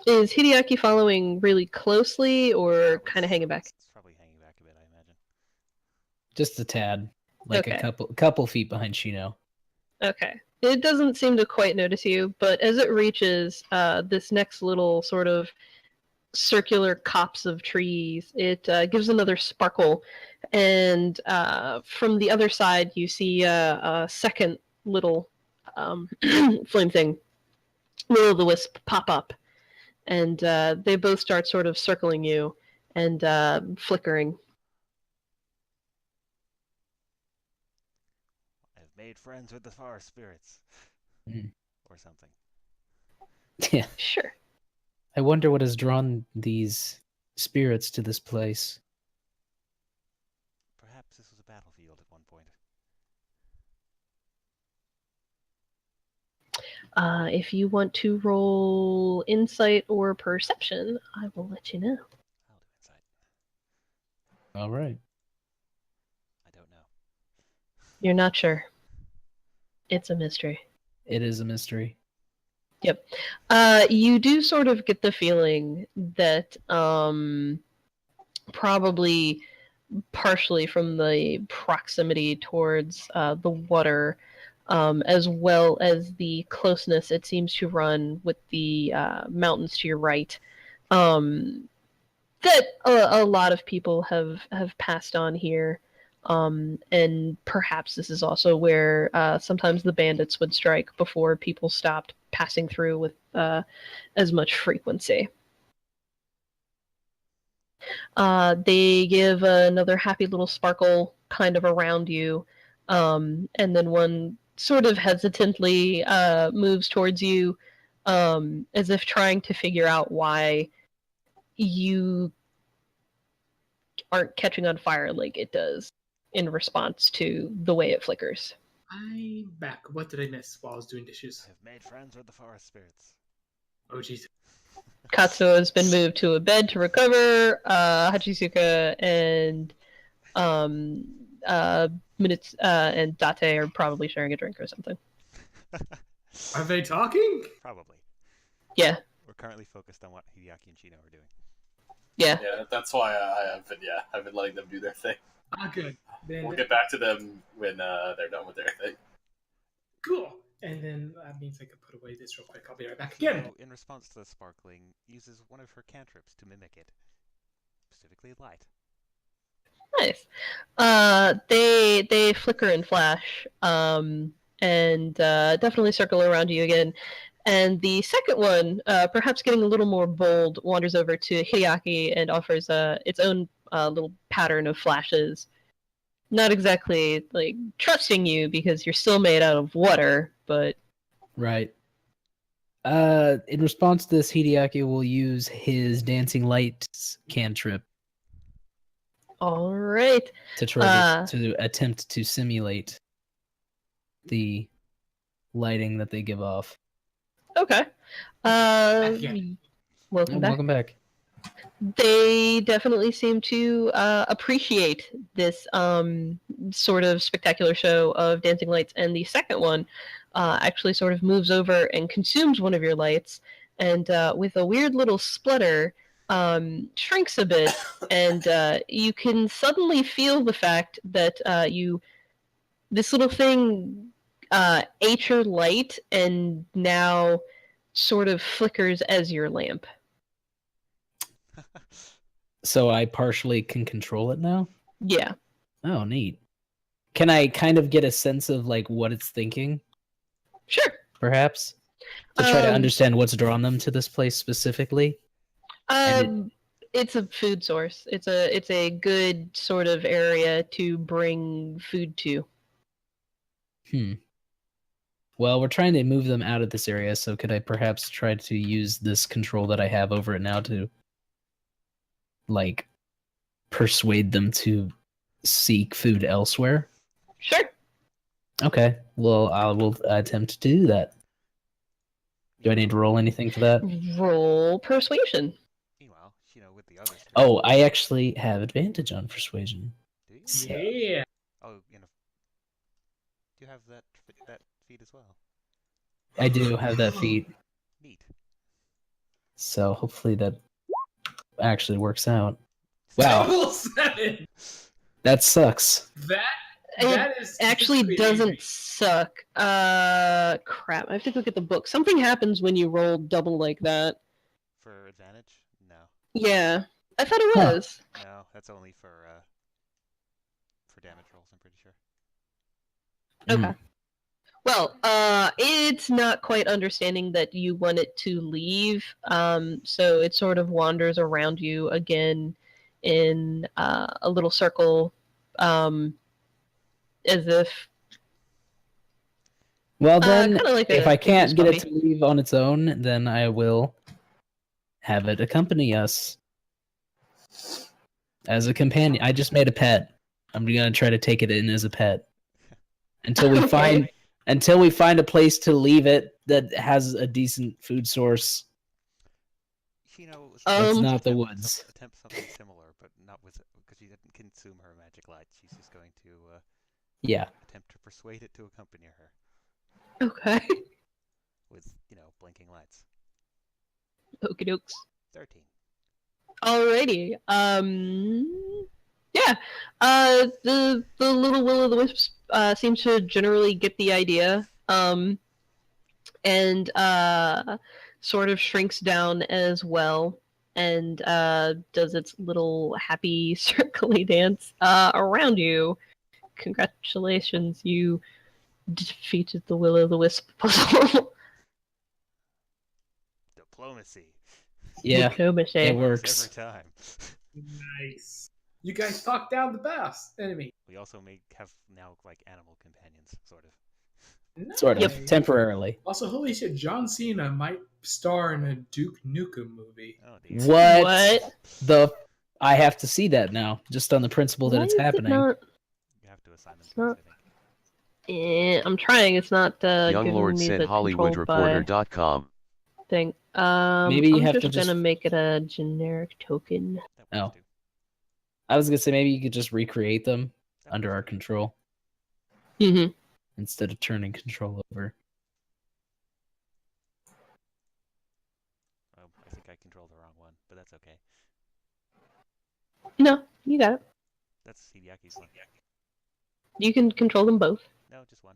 Is Hideaki following really closely or kind of hanging back? It's probably hanging back a bit, I imagine. Just a tad, like Okay. a couple feet behind Shino. Okay. It doesn't seem to quite notice you, but as it reaches this next little sort of circular copse of trees, it gives another sparkle, and from the other side you see a second little flame thing, will-o'-the-wisp, pop up, and they both start sort of circling you and flickering. I've made friends with the forest spirits. Mm. Or something. Yeah. Sure. I wonder what has drawn these spirits to this place. Perhaps this was a battlefield at one point. If you want to roll insight or perception, I will let you know. I'll do insight. All right. I don't know. You're not sure. It's a mystery. It is a mystery. Yep. You do sort of get the feeling that probably partially from the proximity towards the water, as well as the closeness it seems to run with the mountains to your right, that a lot of people have passed on here. And perhaps this is also where sometimes the bandits would strike before people stopped passing through with as much frequency. They give another happy little sparkle kind of around you, and then one sort of hesitantly moves towards you, as if trying to figure out why you aren't catching on fire like it does in response to the way it flickers. I'm back. What did I miss while I was doing dishes? I've made friends with the forest spirits. Oh, jeez. Katsuo has been moved to a bed to recover. Hachisuka and Minutes and Date are probably sharing a drink or something. Are they talking? Probably. Yeah. We're currently focused on what Hideaki and Chino are doing. Yeah. Yeah, that's why I've been letting them do their thing. Ah, good. Then We'll get back to them when they're done with their thing. cool. And then that means I can put away this real quick. I'll be right back again. Chino, in response to the sparkling, uses one of her cantrips to mimic it. Specifically light. Nice. They flicker and flash, and definitely circle around you again. And the second one, perhaps getting a little more bold, wanders over to Hideaki and offers its own little pattern of flashes. Not exactly like trusting you because you're still made out of water, but Right. In response to this, Hideaki will use his dancing lights cantrip all right. to try to attempt to simulate the lighting that they give off. Okay. Again. Welcome back. Welcome back. They definitely seem to appreciate this sort of spectacular show of dancing lights, and the second one actually sort of moves over and consumes one of your lights, and with a weird little splutter, shrinks a bit, and you can suddenly feel the fact that this little thing ate your light and now sort of flickers as your lamp. So I partially can control it now? Yeah. Oh, neat. Can I kind of get a sense of like what it's thinking, Sure. perhaps? To try to Um, understand what's drawn them to this place specifically? And It's a food source. It's a good sort of area to bring food to. Well, we're trying to move them out of this area, so could I perhaps try to use this control that I have over it now to, like, persuade them to seek food elsewhere? Sure. Okay, well, I will attempt to do that. Do I need to roll anything for that? Roll persuasion. Meanwhile, with the others. Oh, I actually have advantage on persuasion. Do you? So- Yeah. Oh, do you have that feat as well? I do have that feat, Neat. so hopefully that actually works out. Wow, Double 7. that sucks. That is Actually statistically doesn't angry. suck. Crap. I have to look at the book. Something happens when you roll double like that. For advantage? No. Yeah. I thought it Huh. was. No, that's only for damage rolls, I'm pretty sure. Okay. Well, it's not quite understanding that you want it to leave, so it sort of wanders around you again in a little circle, as if Well then, kinda like if a I can't get it puppy. to leave on its own, then I will have it accompany us as a companion. I just made a pet. I'm gonna try to take it in as a pet until we Okay. find a place to leave it that has a decent food source. That's not the woods. Attempt something similar, but not with because she didn't consume her magic light. She's just going to Yeah. attempt to persuade it to accompany her Okay. with blinking lights. Okie dokes. 13. Alrighty. Yeah. The little will-o'-the-wisp seems to generally get the idea. And sort of shrinks down as well, and does its little happy circly dance around you. Congratulations, you defeated the will-o'-the-wisp puzzle. Diplomacy. Yeah. Diplomacy. It Works works. every time. Nice. You guys talked down the boss enemy. We also have now like animal companions, sort of. Nice. Sort of. Temporarily. Also, holy shit, John Cena might star in a Duke Nukem movie. Oh dear. What the? I have to see that now, just on the principle that Why it's is it happening. not? You have to assign them It's to us, not- I think. I'm trying. It's not Young giving Lord me said the controlled by HollywoodReporter.com. thing. Maybe you I'm have to just just- gonna make it a generic token. That works Oh. too. I was gonna say maybe you could just recreate them That under our works too. control Mm-hmm. instead of turning control over. Oh, I think I controlled the wrong one, but that's okay. No, you got it. That's Hideaki's one. You can control them both. No, just one.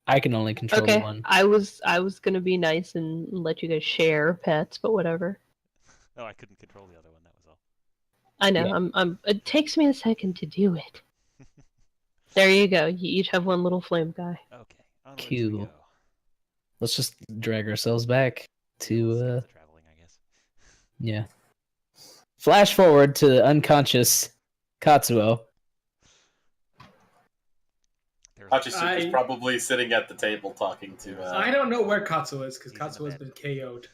I can only control Okay, the one. I was gonna be nice and let you guys share pets, but whatever. Oh, I couldn't control the other one. That was all. I know. Yeah. It takes me a second to do it. There you go. You each have one little flame guy. Okay. Onwards Cool. we go. Let's just drag ourselves back to Skip the traveling, I guess. yeah. Flash forward to unconscious Katsuo. There's Hachisuke is probably sitting at the table talking to. I don't know where Katsuo is because He's in the Katsuo has bed. been KO'd.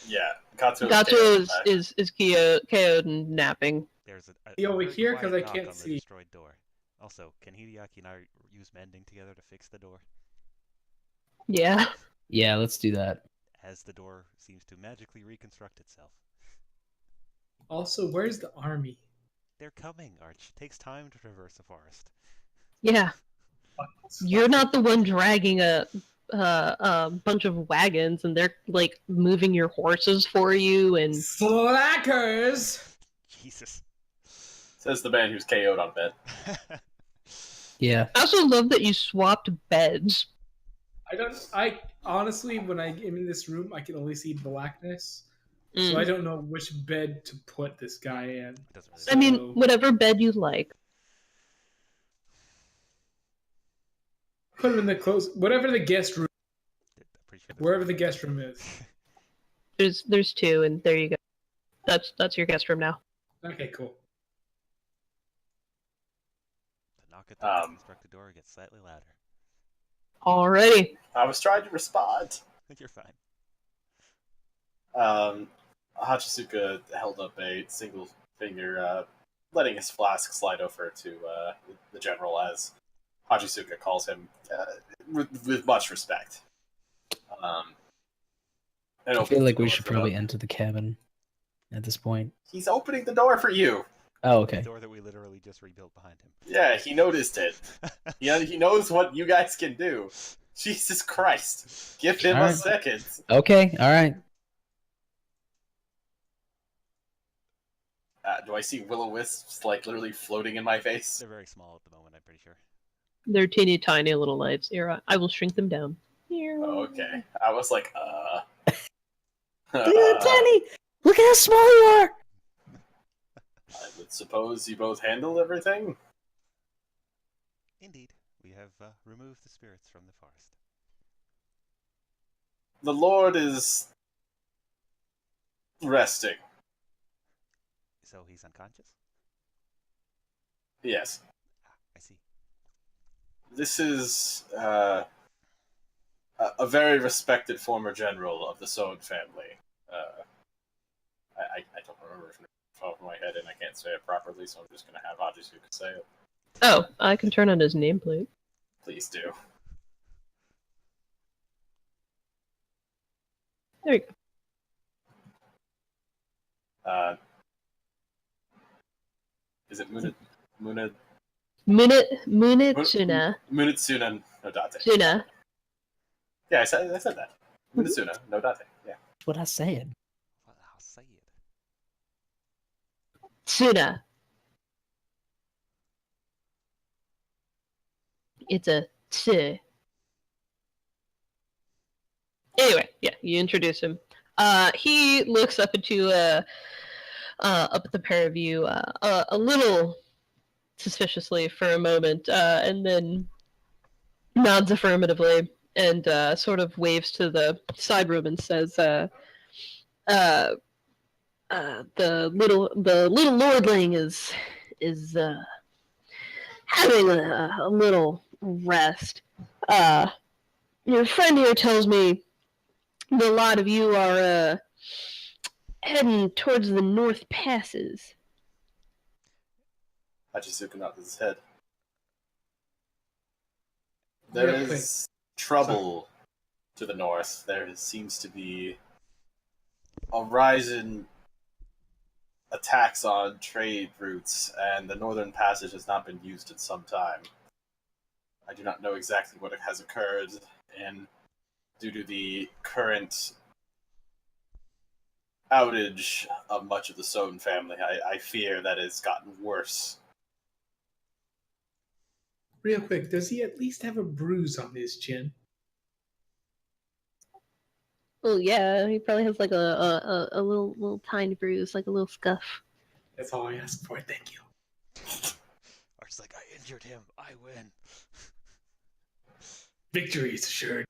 Yeah, Katsuo. Gato is KO'd and napping. There's a See over very here? 'Cause quiet I knock can't on the see. destroyed door. Also, can Hideaki and I use mending together to fix the door? Yeah. Yeah, let's do that. As the door seems to magically reconstruct itself. Also, where's the army? They're coming, Arch. It takes time to traverse a forest. Yeah. You're not the one dragging a bunch of wagons, and they're like moving your horses for you. And Slackers! Jesus. Says the man who's KO'd on bed. Yeah. I also love that you swapped beds. I honestly, when I am in this room, I can only see blackness. So I don't know which bed to put this guy in. It doesn't really I mean, So- whatever bed you like. Put him in the whatever the guest room, I'm pretty sure wherever the guest room is. There's two, and there you go. That's your guest room now. Okay, cool. The knock at the constructed door gets slightly louder. Alrighty. I was trying to respond. You're fine. Hachisuka held up a single finger, letting his flask slide over to the general as Hachisuka calls him with much respect. I feel like we should probably enter the cabin at this point. He's opening the door for you. Oh, The okay. door that we literally just rebuilt behind him. Yeah, he noticed it. He knows what you guys can do. Jesus Christ. Give him a Alright. second. Okay, alright. Do I see will-o-wisps like literally floating in my face? They're very small at the moment, I'm pretty sure. They're teeny tiny little lights. Here, I will shrink them down. Oh, okay. I was like, Danny! Look at how small you are! I would suppose you both handled everything? Indeed, we have removed the spirits from the forest. The Lord is resting. So he's unconscious? Yes. Ah, I see. This is a very respected former general of the Sohn family. I don't remember from the top of my head, and I can't say it properly, so I'm just going to have Hachisuka say it. Oh, I can turn on his nameplate. Please do. There you go. Is it Munitsuna Munitsuna. Nodate? Suna. Yeah, I said that. Munitsuna Nodate. Yeah. That's what I said. Well, I'll say it. Suna. It's a t. Anyway, yeah, you introduce him. He looks up into up at the pair of you a little suspiciously for a moment, and then nods affirmatively and sort of waves to the side room and says, "The little lordling is having a little rest. Your friend here tells me the lot of you are heading towards the North Passes." Hachisuka nodded his head. There Yeah, is trouble to the north. There seems to be a rise in attacks on trade routes, and the northern passage has not been used in some time. I do not know exactly what has occurred, and due to the current outage of much of the Sohn family, I fear that it's gotten worse. Real quick, does he at least have a bruise on his chin? Well, yeah, he probably has like a little tiny bruise, like a little scuff. That's all I ask for. Thank you. Art's like, I injured him. I win. Victory is assured.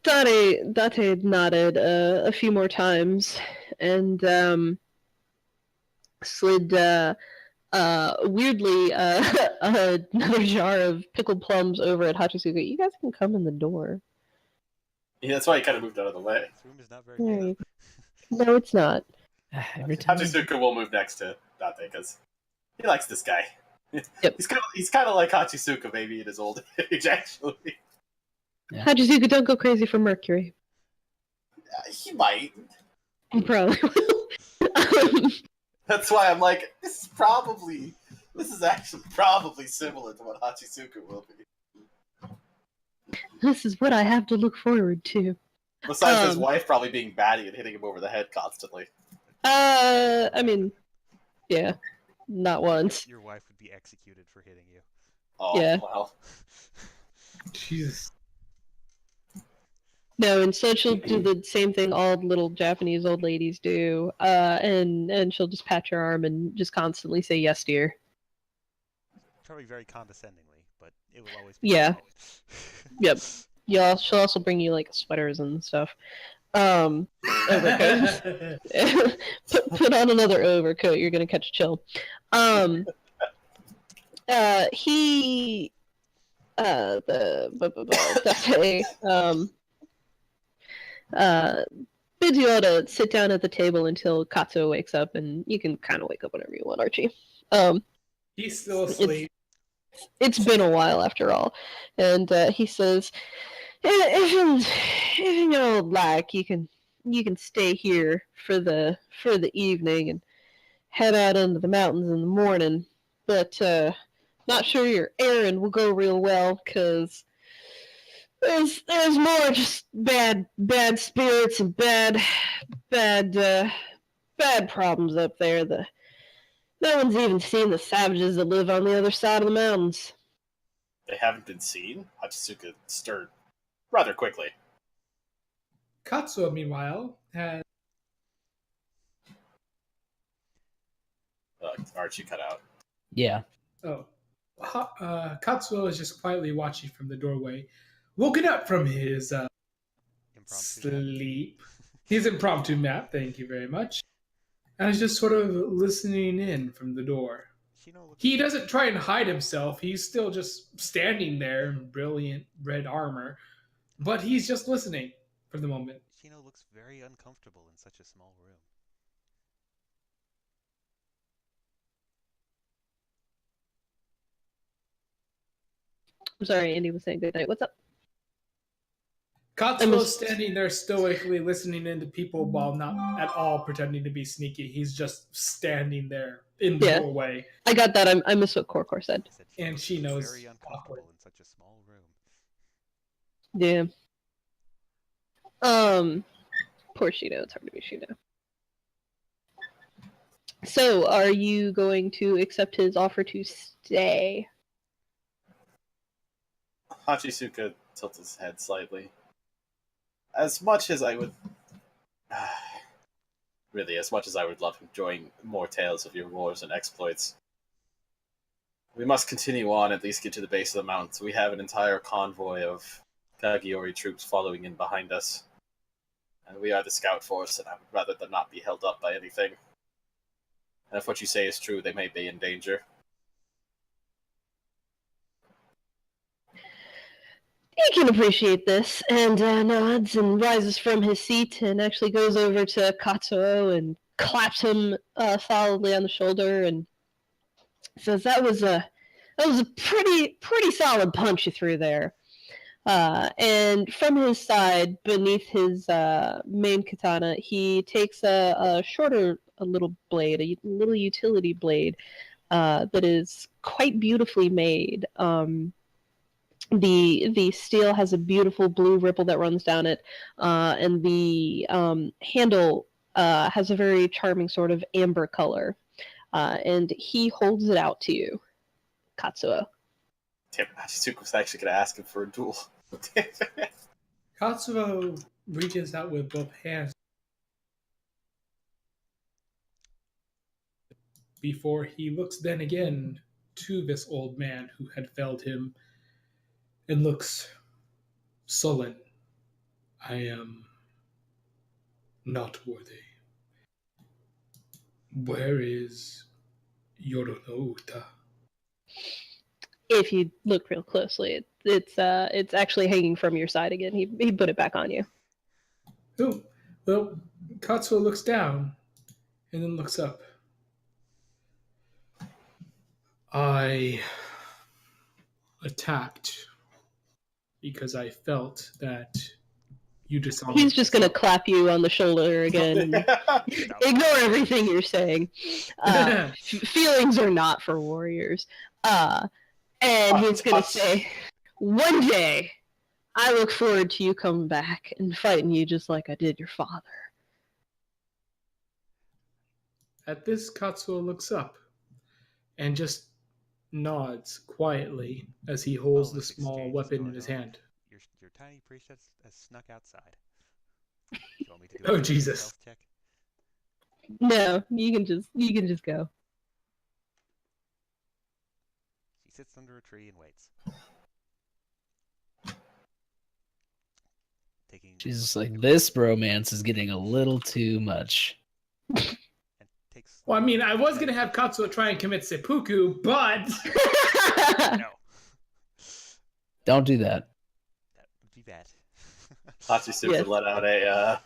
Date nodded a few more times and slid weirdly another jar of pickled plums over at Hachisuka. You guys can come in the door. Yeah, that's why he kind of moved out of the way. This room is not very There big. you go. No, it's not. Every time. Hachisuka will move next to Date because he likes this guy. Yep. He's kind of like Hachisuka maybe in his old age, actually. Yeah. Hachisuka, don't go crazy for Mercury. He might. You probably will. That's why I'm like, this is actually probably similar to what Hachisuka will be. This is what I have to look forward to. Besides his wife probably being batty and hitting him over the head constantly. I mean, yeah, not once. Your wife would be executed for hitting you. Oh, Yeah. well. Jesus. No, instead she'll do the same thing all little Japanese old ladies do, and she'll just pat your arm and just constantly say yes, dear. Probably very condescendingly, but it will always be Yeah. polite. Yep. She'll also bring you like sweaters and stuff. Overcoats. put on another overcoat. You're gonna catch a chill. He bids you all to sit down at the table until Katsuo wakes up, and you can kind of wake up whenever you want, Archie. He's still asleep. It's been a while after all, and he says, if you would like, you can stay here for the evening and head out into the mountains in the morning, but not sure your errand will go real well, because there's more just bad spirits and bad problems up there. No one's even seen the savages that live on the other side of the mountains. They haven't been seen? Hachisuka stirred rather quickly. Katsuo, meanwhile, has... Archie cut out. Yeah. Oh. Katsuo is just quietly watching from the doorway, woken up from his sleep. His impromptu nap, thank you very much. And is just sort of listening in from the door. He doesn't try and hide himself. He's still just standing there in brilliant red armor. But he's just listening for the moment. Shino looks very uncomfortable in such a small room. I'm sorry, Andy was saying good night. What's up? Katsuo's standing there stoically listening into people while not at all pretending to be sneaky. He's just standing there in the doorway. I got that. I missed what Korkor said. And she knows very uncomfortable awkward. in such a small room. Yeah. Poor Shino. It's hard to be Shino. So, are you going to accept his offer to stay? Hachisuka tilts his head slightly. As much as I would... really, as much as I would love to join more tales of your wars and exploits, we must continue on, at least get to the base of the mountains. We have an entire convoy of Kagiori troops following in behind us. And we are the scout force, and I would rather them not be held up by anything. And if what you say is true, they may be in danger. He can appreciate this, and nods and rises from his seat and actually goes over to Katsuo and claps him solidly on the shoulder and says, "That was a pretty solid punch you threw there." And from his side, beneath his main katana, he takes a little blade, a little utility blade that is quite beautifully made. The steel has a beautiful blue ripple that runs down it, and the handle has a very charming sort of amber color. And he holds it out to you, Katsuo. Damn, Hachisuka was actually going to ask him for a duel. Katsuo reaches out with both hands before he looks then again to this old man who had felled him and looks sullen. I am not worthy. Where is Yoronouta? If you look real closely, it's actually hanging from your side again. He put it back on you. Oh, well, Katsuo looks down and then looks up. I attacked because I felt that you dishonored. He's just gonna clap you on the shoulder again. And ignore everything you're saying. Feelings are not for warriors. And he's gonna say, "One day, I look forward to you coming back and fighting you just like I did your father." At this, Katsuo looks up and just nods quietly as he holds Well, the this small exchange is weapon in going his on. hand. Your tiny priest has snuck outside. Do you want me to do Oh, a Jesus. stealth check? No, you can just go. She sits under a tree and waits. She's just like, this bromance is getting a little too much. And takes. Well, I mean, I was going to have Katsuo try and commit seppuku, but... No, Don't do that. that would be bad. Hachisuka Yes. let out a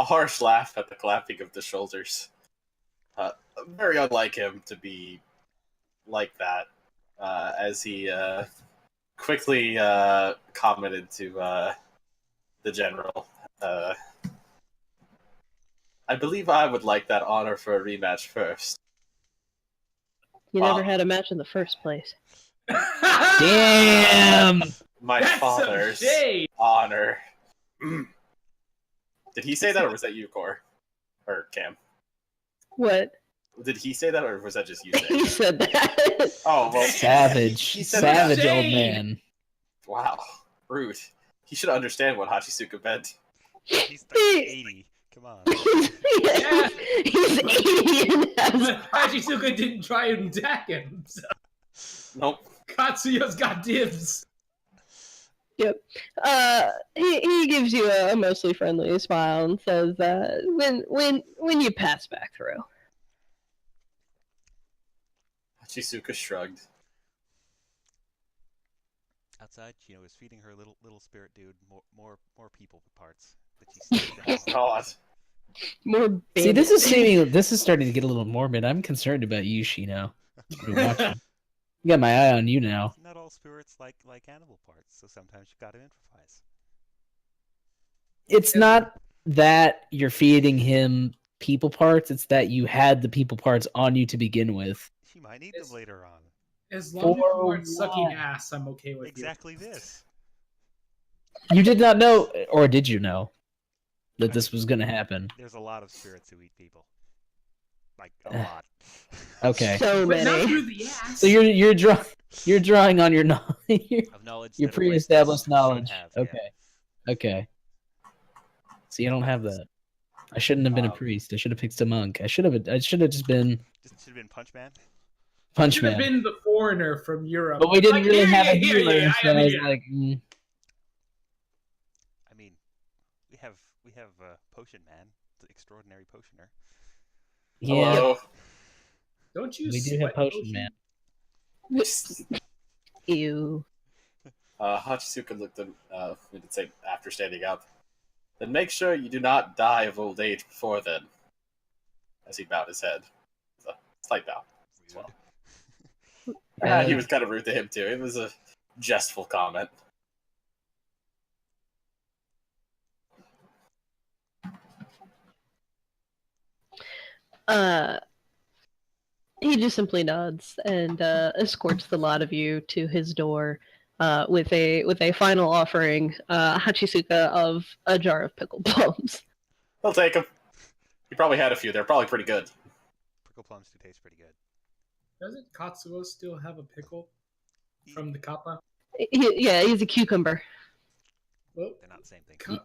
harsh laugh at the clapping of the shoulders. Very unlike him to be like that, as he quickly commented to the general. I believe I would like that honor for a rematch first. You Wow. never had a match in the first place. Damn! My That's some father's shade! honor. Did he say that, or was that you, Core? Or Cam? What? Did he say that, or was that just you saying He it? said that. Oh, well, Savage. He said Savage that. old man. wow, rude. He should understand what Hachisuka meant. He's like 80. Come on. Yeah. He's 80 and has But Hachisuka didn't try and attack him, so Nope. Katsuyo's got dibs. Yep. He gives you a mostly friendly smile and says, when you pass back through. Hachisuka shrugged. Outside, Chino is feeding her little spirit dude more people parts that she sneaks Oh, out. God. More See, bandit. this is starting to get a little morbid. I'm concerned about you, Shino. I've been watching. You got my eye on you now. Not all spirits like animal parts, so sometimes you gotta improvise. It's not that you're feeding him people parts, it's that you had the people parts on you to begin with. She might need Yes. them later on. As long as you For aren't sucking what? ass, I'm okay with Exactly this. You did not know, or did you know, that this was going to happen? There's a lot of spirits who eat people. Like a lot. Okay. So you. But not many. through the ass. So you're drawing on your knowledge, Of knowledge your that a priestess pre-established should knowledge. have, yeah. Okay. See, I don't have that. I shouldn't have been a priest. I should have picked a monk. I should have just been Just should have been Punch Man. Punch Should have Man. been the foreigner from Europe. But we didn't Like, really here have a you, here healer, you, so I am I was here. like, I mean, we have Potion Man, the extraordinary potioner. yeah, Hello. Don't you we do have sweat Potion Man. Ew. Hachisuka looked at we did say after standing up. Then make sure you do not die of old age before then. As he bowed his head. It's a slight bow as well. He was kind of rude to him too. It was a jestful comment. He just simply nods and escorts the lot of you to his door with a final offering, Hachisuka, of a jar of pickled plums. I'll take him. He probably had a few. They're probably pretty good. Prickle plums do taste pretty good. Doesn't Katsuo still have a pickle from the kappa? Yeah, he's a cucumber. Well, They're not the same thing.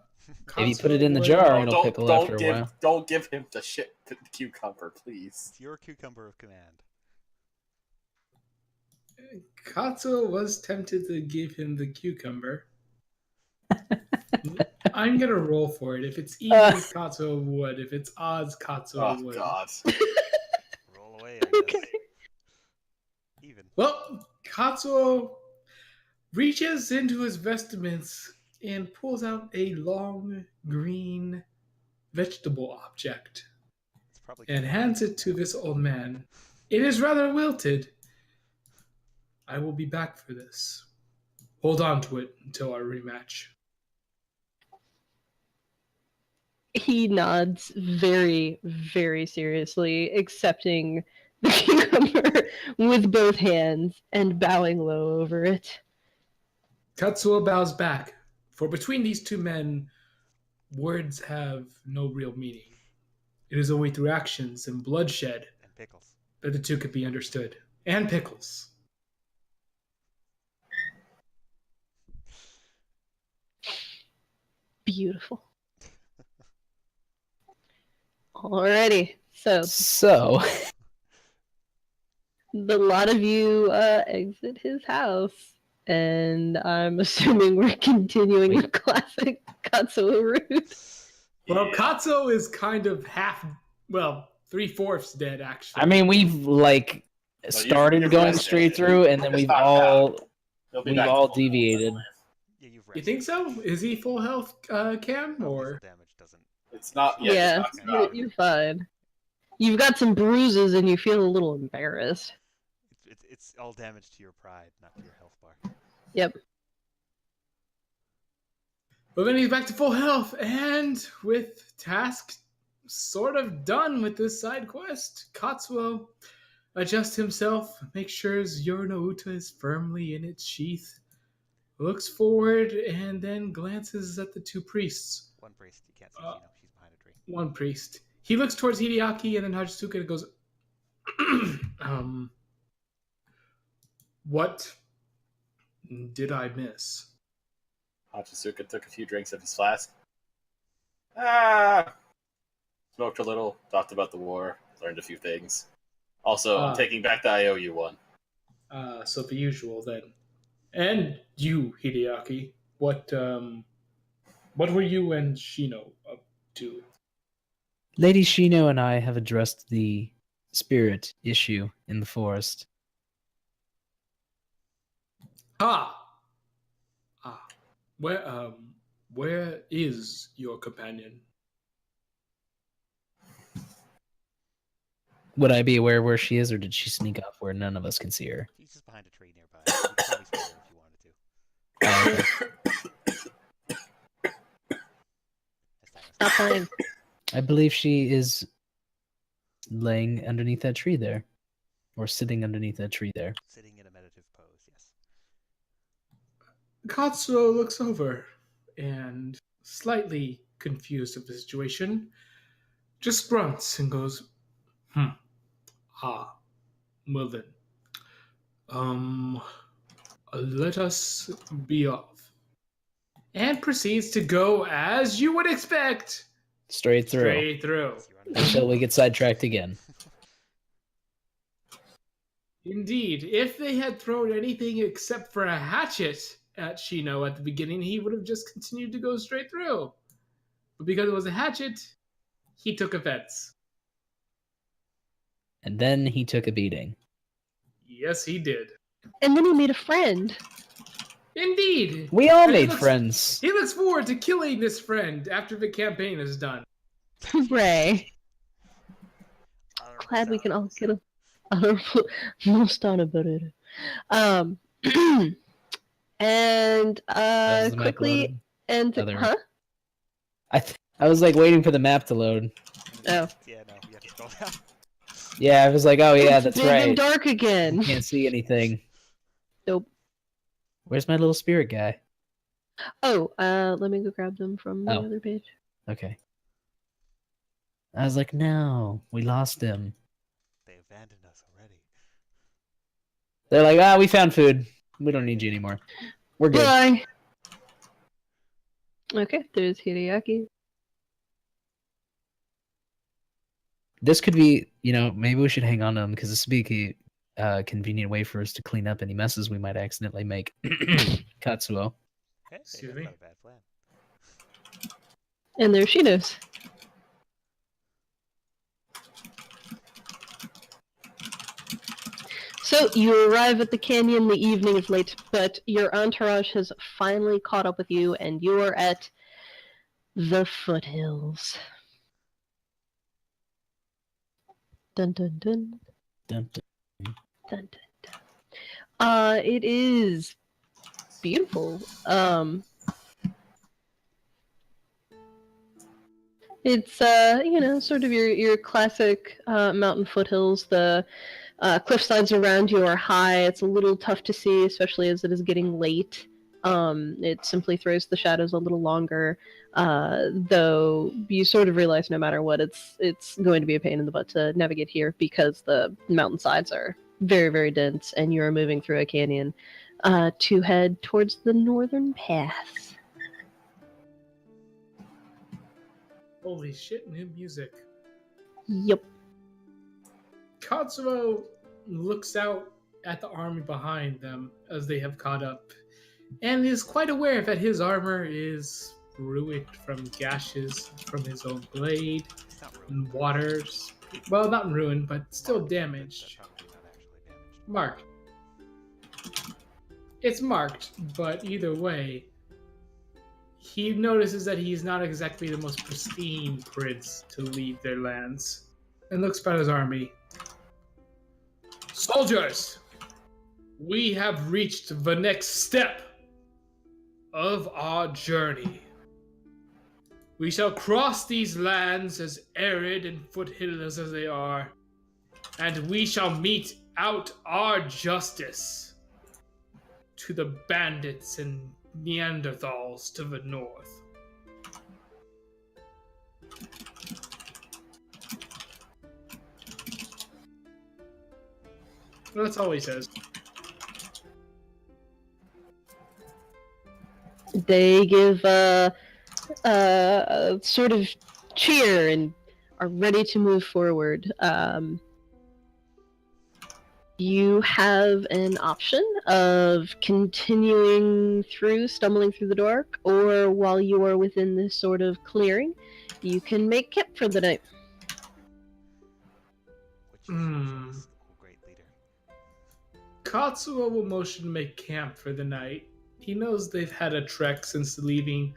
If you put it in the Katsuo jar, would- it'll pickle after a while. Don't give him the shit cucumber, please. It's your cucumber of command. Katsuo was tempted to give him the cucumber. I'm gonna roll for it. If it's evens, Katsuo would. If it's odds, Katsuo Oh would. God. Roll away, I guess. Okay. Even. Well, Katsuo reaches into his vestments and pulls out a long green vegetable object It's probably and hands it to this old man. It is rather wilted. I will be back for this. Hold on to it until our rematch. He nods very, very seriously, accepting the cucumber with both hands and bowing low over it. Katsuo bows back, for between these two men, words have no real meaning. It is only through actions and bloodshed and pickles. that the two could be understood. And pickles. Beautiful. Alrighty, so So, the lot of you exit his house, and I'm assuming we're continuing the classic Katsuo route. Well, Yeah. Katsuo is kind of three-fourths dead, actually. I mean, we've like started you've going rested. straight through, and then It's we've not all He'll be we've back to all full deviated. health. Yeah, you've rested. You think so? Is he full health, Cam? Well, Or lethal damage doesn't. It's not. Yeah, Yeah, just knocks him out. you're fine. You've got some bruises, and you feel a little embarrassed. It's all damage to your pride, not to your health bar. Yep. well, then he's back to full health, and with task sort of done with this side quest, Katsuo adjusts himself, makes sure his Yorino Uta is firmly in its sheath, looks forward, and then glances at the two priests. One priest, you can't see Shino. She's behind a tree. One priest. He looks towards Hideaki and then Hachisuka and goes, what did I miss? Hachisuka took a few drinks of his flask. Smoked a little, talked about the war, learned a few things. Also, I'm taking back the IOU one. So the usual then. And you, Hideaki, what were you and Shino up to? Lady Shino and I have addressed the spirit issue in the forest. Where is your companion? Would I be aware where she is, or did she sneak off where none of us can see her? She's just behind a tree nearby. You could probably spot her if you wanted to. Not fine. I believe she is laying underneath that tree there, or sitting underneath that tree there. Sitting in a meditative pose, yes. Katsuo looks over and, slightly confused of the situation, just grunts and goes, well then. Let us be off. And proceeds to go, as you would expect, Straight through. straight through. Yes, you're on a Until we get sidetracked again. Indeed, if they had thrown anything except for a hatchet at Shino at the beginning, he would have just continued to go straight through. But because it was a hatchet, he took offense. And then he took a beating. Yes, he did. And then he made a friend. Indeed. We all And he made looks- friends. He looks forward to killing this friend after the campaign is done. Hooray. Glad we can all get a most on about it. And Was the map quickly loaded? and Other- huh? I was like waiting for the map to load. Oh. Yeah, no, you have to scroll down. Yeah, I was like, oh yeah, It's that's big and right. dark again. Can't see anything. Nope. Where's my little spirit guy? Oh, let me go grab them from the Oh. other page. Okay. I was like, no, we lost him. They abandoned us already. They're like, we found food. We don't need you anymore. We're good. Bye. Okay, there's Hideaki. This could be, maybe we should hang on to him because this would be a convenient way for us to clean up any messes we might accidentally make. Katsuo. Okay, Excuse that's me? not a bad plan. And there she knows. So you arrive at the canyon, the evening is late, but your entourage has finally caught up with you, and you are at the foothills. Dun dun dun. Dun, dun. Dun, dun, dun. It is beautiful. It's sort of your classic mountain foothills. The cliff sides around you are high. It's a little tough to see, especially as it is getting late. It simply throws the shadows a little longer. Though you sort of realize no matter what, it's going to be a pain in the butt to navigate here because the mountainsides are very, very dense, and you are moving through a canyon to head towards the northern pass. Holy shit, new music. Yep. Katsuo looks out at the army behind them as they have caught up, and is quite aware that his armor is ruined from gashes from his own blade It's not ruined. and waters. Well, not ruined, but still Marked, but damaged. probably not actually damaged. Marked. It's marked, but either way, he notices that he's not exactly the most pristine prince to lead their lands, and looks at his army. Soldiers, we have reached the next step of our journey. We shall cross these lands as arid and foothills as they are, and we shall mete out our justice to the bandits and Neanderthals to the north. That's all he says. They give a sort of cheer and are ready to move forward. You have an option of continuing through, stumbling through the dark, or while you are within this sort of clearing, you can make camp for the night. Which is great leader. Katsuo will motion to make camp for the night. He knows they've had a trek since leaving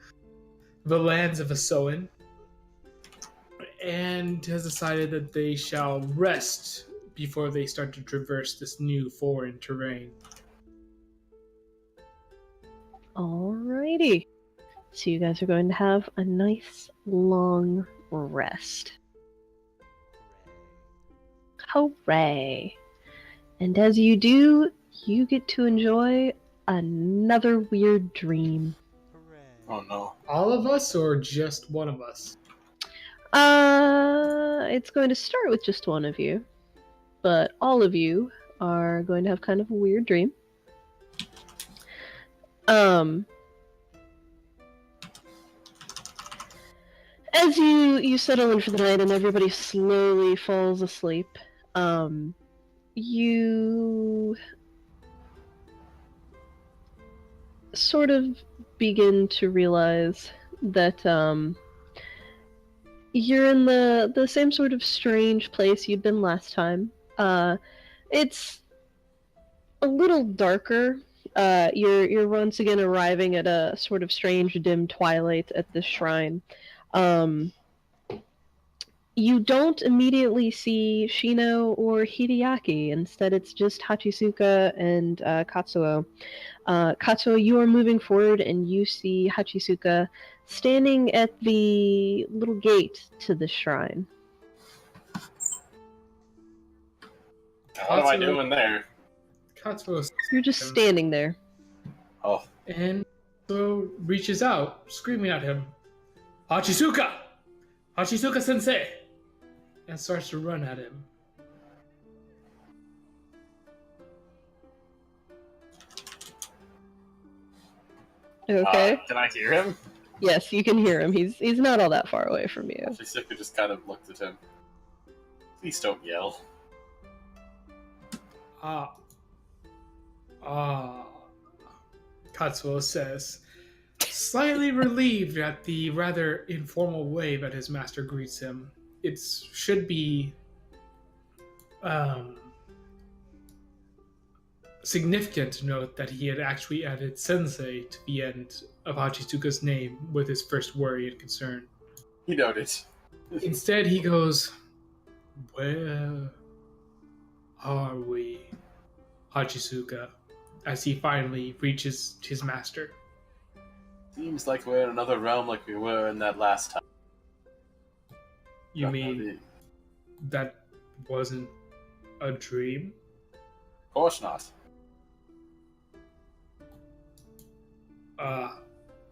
the lands of Asoan, and has decided that they shall rest before they start to traverse this new foreign terrain. Alrighty. So you guys are going to have a nice long rest. Hooray! And as you do, you get to enjoy another weird dream. Hooray. Oh no. All of us, or just one of us? It's going to start with just one of you, but all of you are going to have kind of a weird dream. As you settle in for the night and everybody slowly falls asleep, you sort of begin to realize that you're in the same sort of strange place you'd been last time. It's a little darker. You're once again arriving at a sort of strange dim twilight at this shrine. You don't immediately see Shino or Hideaki. Instead, it's just Hachisuka and Katsuo. Katsuo, you are moving forward and you see Hachisuka standing at the little gate to the shrine. What am I doing there? Katsuo You're just standing there. Oh, and so reaches out, screaming at him, Hachisuka! Hachisuka sensei! And starts to run at him. Okay. Can I hear him? Yes, you can hear him. He's not all that far away from you. Shizuka just kind of looked at him. Please don't yell. Katsuo says, slightly relieved at the rather informal way that his master greets him. It should be significant to note that he had actually added sensei to the end of Hachisuka's name with his first worry and concern. He noted. Instead, he goes, where are we, Hachisuka, as he finally reaches his master. Seems like we're in another realm like we were in that last time. You mean that wasn't a dream? Of course not.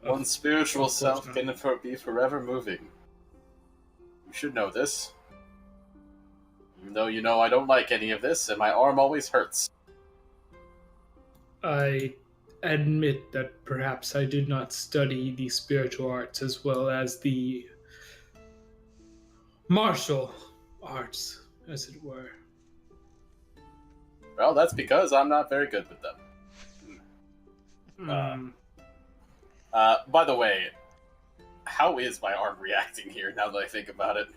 One spiritual self can be forever moving. You should know this. Even though you know I don't like any of this, and my arm always hurts. I admit that perhaps I did not study the spiritual arts as well as the martial arts, as it were. Well, that's because I'm not very good with them. Hmm. By the way, how is my arm reacting here now that I think about it?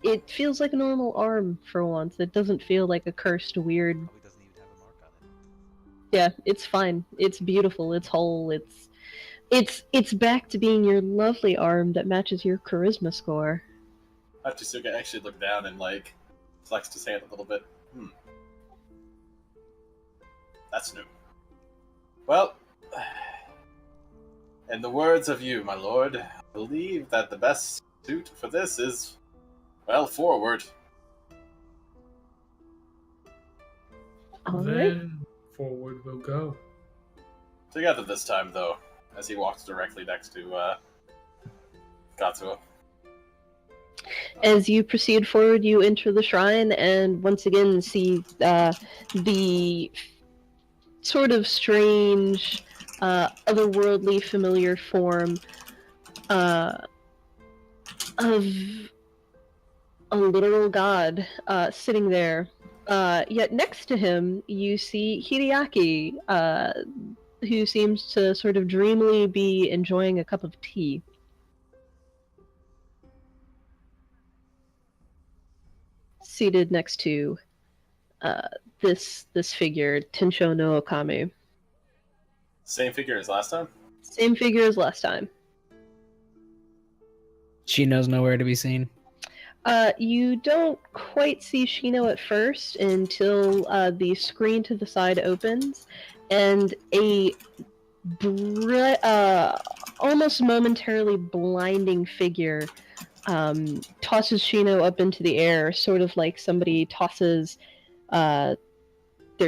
It feels like a normal arm for once. It doesn't feel like a cursed weird. Probably doesn't even have a mark on it. Yeah, it's fine. It's beautiful. It's whole. It's back to being your lovely arm that matches your charisma score. Hachisuka actually looked down and, like, flexed his hand a little bit. That's new. Well, in the words of you, my lord, I believe that the best suit for this is, well, forward. All right. Then forward we'll go. Together this time, though, as he walks directly next to, Katsuo. As you proceed forward, you enter the shrine and once again see the sort of strange, otherworldly, familiar form of a literal god sitting there. Yet next to him, you see Hideaki, who seems to sort of dreamily be enjoying a cup of tea. Seated next to this figure, Tensho no Okame. Same figure as last time? Same figure as last time. She knows nowhere to be seen. You don't quite see Shino at first until the screen to the side opens, and a almost momentarily blinding figure tosses Shino up into the air, sort of like somebody tosses their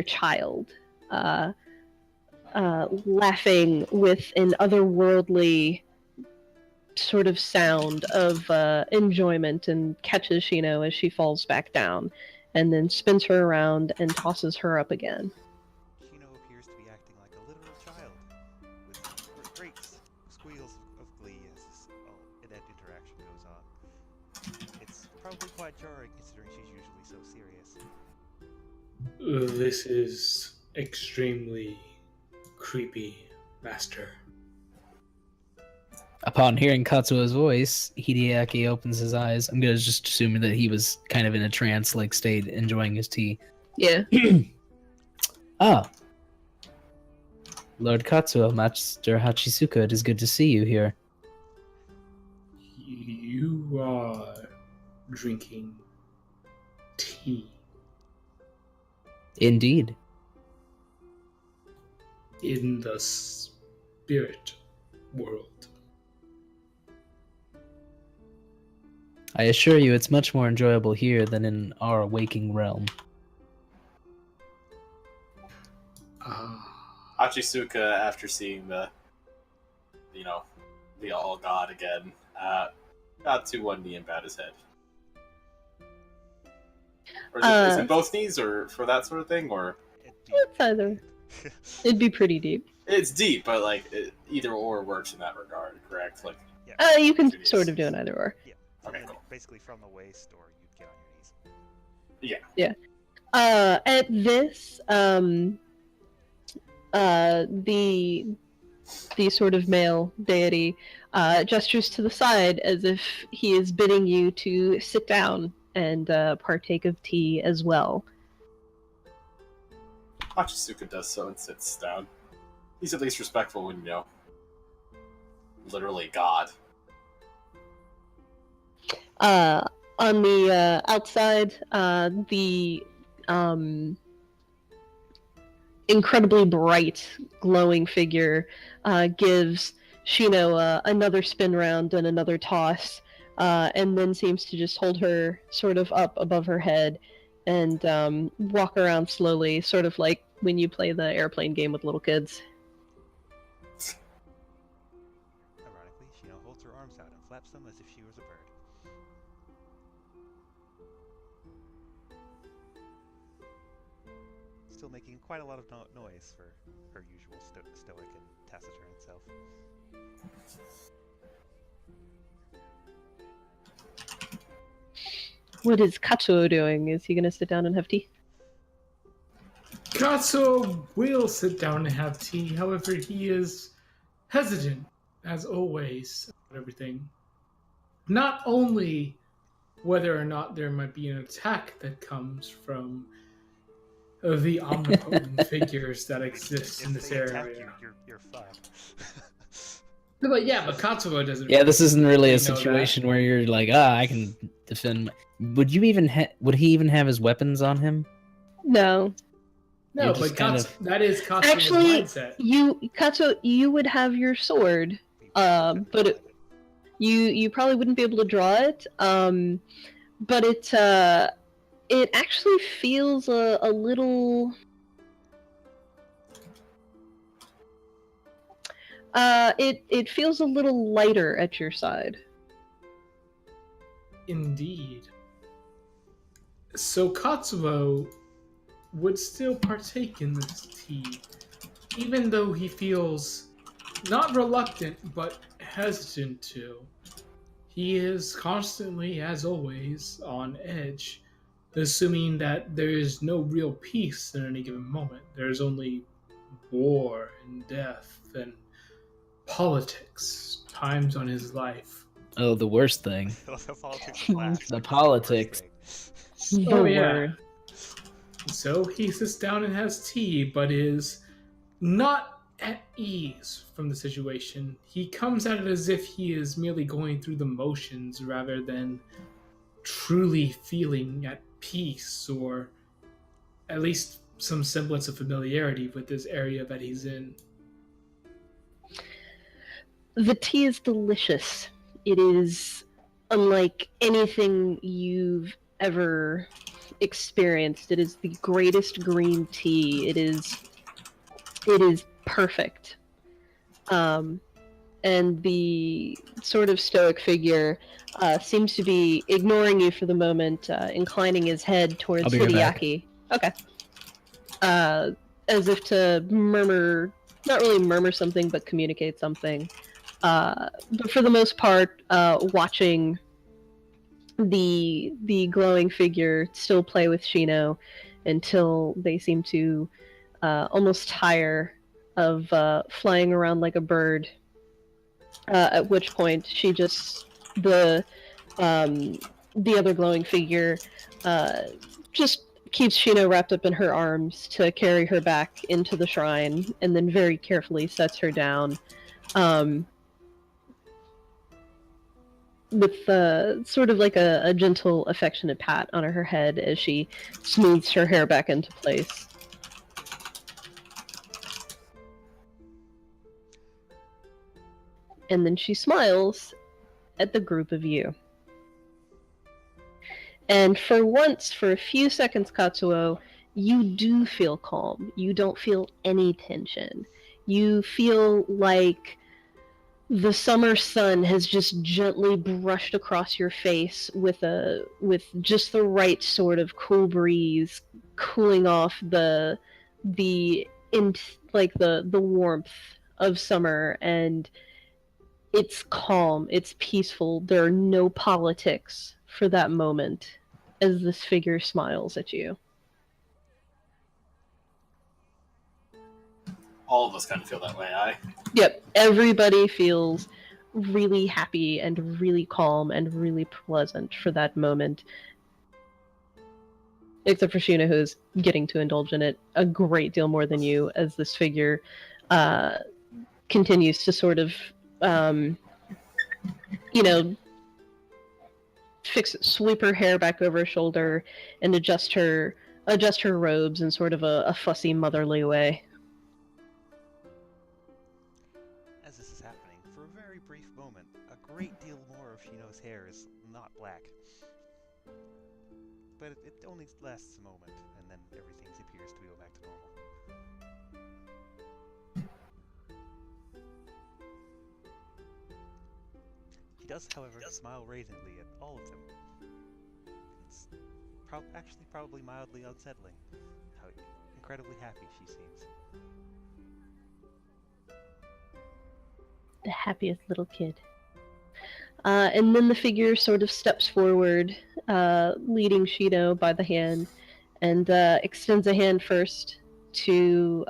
child, laughing with an otherworldly sort of sound of enjoyment, and catches Shino as she falls back down, and then spins her around and tosses her up again. Shino appears to be acting like a literal child, with great squeals of glee as that interaction goes on. It's probably quite jarring considering she's usually so serious. This is extremely creepy, Master. Upon hearing Katsuo's voice, Hideaki opens his eyes. I'm gonna just assume that he was kind of in a trance-like state, enjoying his tea. Yeah. Ah. Lord Katsuo, Master Hachisuka, it is good to see you here. You are drinking tea Indeed. in the spirit world. I assure you it's much more enjoyable here than in our waking realm. Hachisuka, after seeing the all god again, got to one knee and bowed his head. Or is it both knees, or for that sort of thing, or? It's either. It'd be pretty deep. It's deep, but like either or works in that regard, correct? Like, You can sort of do an either or. Yeah. Okay, cool. Basically from the waist, or you'd get on your knees. Yeah. At this, the sort of male deity gestures to the side as if he is bidding you to sit down and partake of tea as well. Hachisuka does so and sits down. He's at least respectful when, literally God. On the outside, the incredibly bright, glowing figure gives Shino another spin round and another toss, and then seems to just hold her sort of up above her head and walk around slowly, sort of like when you play the airplane game with little kids. Ironically, Shino holds her arms out and flaps them as if she was a bird. Still making quite a lot of noise for her usual stoic and taciturn self. What is Katsuo doing? Is he going to sit down and have tea? Katsuo will sit down and have tea. However, he is hesitant, as always, about everything. Not only whether or not there might be an attack that comes from the omnipotent figures that exist in this they attack area. you're fucked. But Katsuo doesn't. Yeah, this isn't really a know that. situation where you're like, I can defend. Would you even? Would he even have his weapons on him? No. No, You're but just kind of- that is Katsuo's Actually, mindset. Katsuo, you would have your sword, but you probably wouldn't be able to draw it. But it actually feels a little. It feels a little lighter at your side. Indeed. So Katsuo would still partake in this tea, even though he feels not reluctant but hesitant to. He is constantly, as always, on edge, assuming that there is no real peace in any given moment. There's only war and death and politics times on his life. Oh, the worst thing. The politics of last, The which is politics. worst thing. Oh, The yeah. word. So he sits down and has tea, but is not at ease from the situation. He comes at it as if he is merely going through the motions rather than truly feeling at peace or at least some semblance of familiarity with this area that he's in. The tea is delicious. It is unlike anything you've ever experienced. It is the greatest green tea. It is perfect. And the sort of stoic figure seems to be ignoring you for the moment, inclining his head towards I'll be right back. Hideaki. Okay. As if to murmur, not really murmur something, but communicate something. But for the most part, watching the glowing figure still play with Shino until they seem to almost tire of flying around like a bird. At which point she just the other glowing figure just keeps Shino wrapped up in her arms to carry her back into the shrine, and then very carefully sets her down. With sort of like a gentle, affectionate pat on her head as she smooths her hair back into place. And then she smiles at the group of you. And for once, for a few seconds, Katsuo, you do feel calm. You don't feel any tension. You feel like the summer sun has just gently brushed across your face with just the right sort of cool breeze, cooling off the warmth of summer, and it's calm, it's peaceful. There are no politics for that moment as this figure smiles at you. All of us kind of feel that way, Yep, everybody feels really happy and really calm and really pleasant for that moment. Except for Shino, who's getting to indulge in it a great deal more than you, as this figure continues to sort of, sweep her hair back over her shoulder and adjust her robes in sort of a fussy, motherly way. As this is happening, for a very brief moment, a great deal more of Shino's hair is not black. But it only lasts a moment, and then everything appears to go back to normal. He does, however, smile radiantly at all of them. It's actually probably mildly unsettling how incredibly happy she seems. The happiest little kid. And then the figure sort of steps forward leading Shino by the hand, and extends a hand first to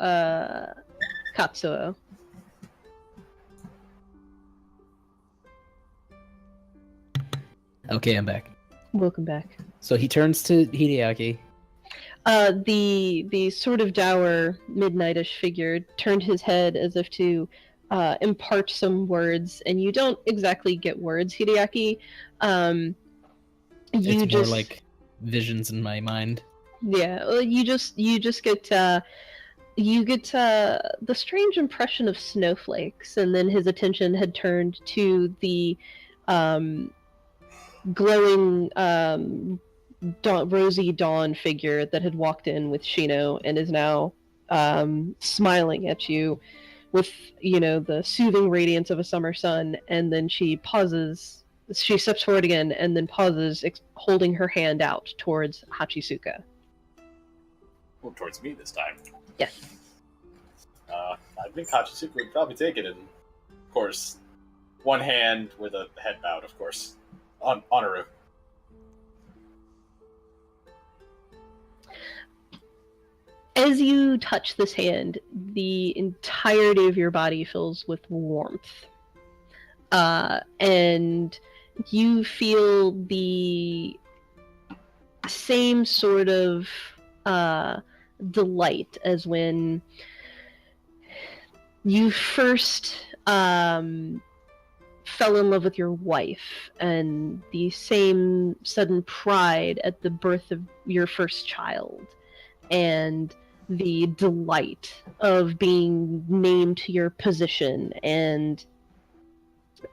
Katsuo. Okay, I'm back. Welcome back. So he turns to Hideaki. The sort of dour, midnightish figure turned his head as if to impart some words, and you don't exactly get words, Hideaki. It's You more just like visions in my mind. yeah, you just get the strange impression of snowflakes, and then his attention had turned to the glowing rosy dawn figure that had walked in with Shino and is now smiling at you with, the soothing radiance of a summer sun. And then she pauses. She steps forward again and then pauses, holding her hand out towards Hachisuka. Well, towards me this time. Yes. I think Hachisuka would probably take it, and of course, one hand with a head bowed, of course, on Honoru. As you touch this hand, the entirety of your body fills with warmth. And you feel the same sort of delight as when you first fell in love with your wife, and the same sudden pride at the birth of your first child, and the delight of being named to your position, and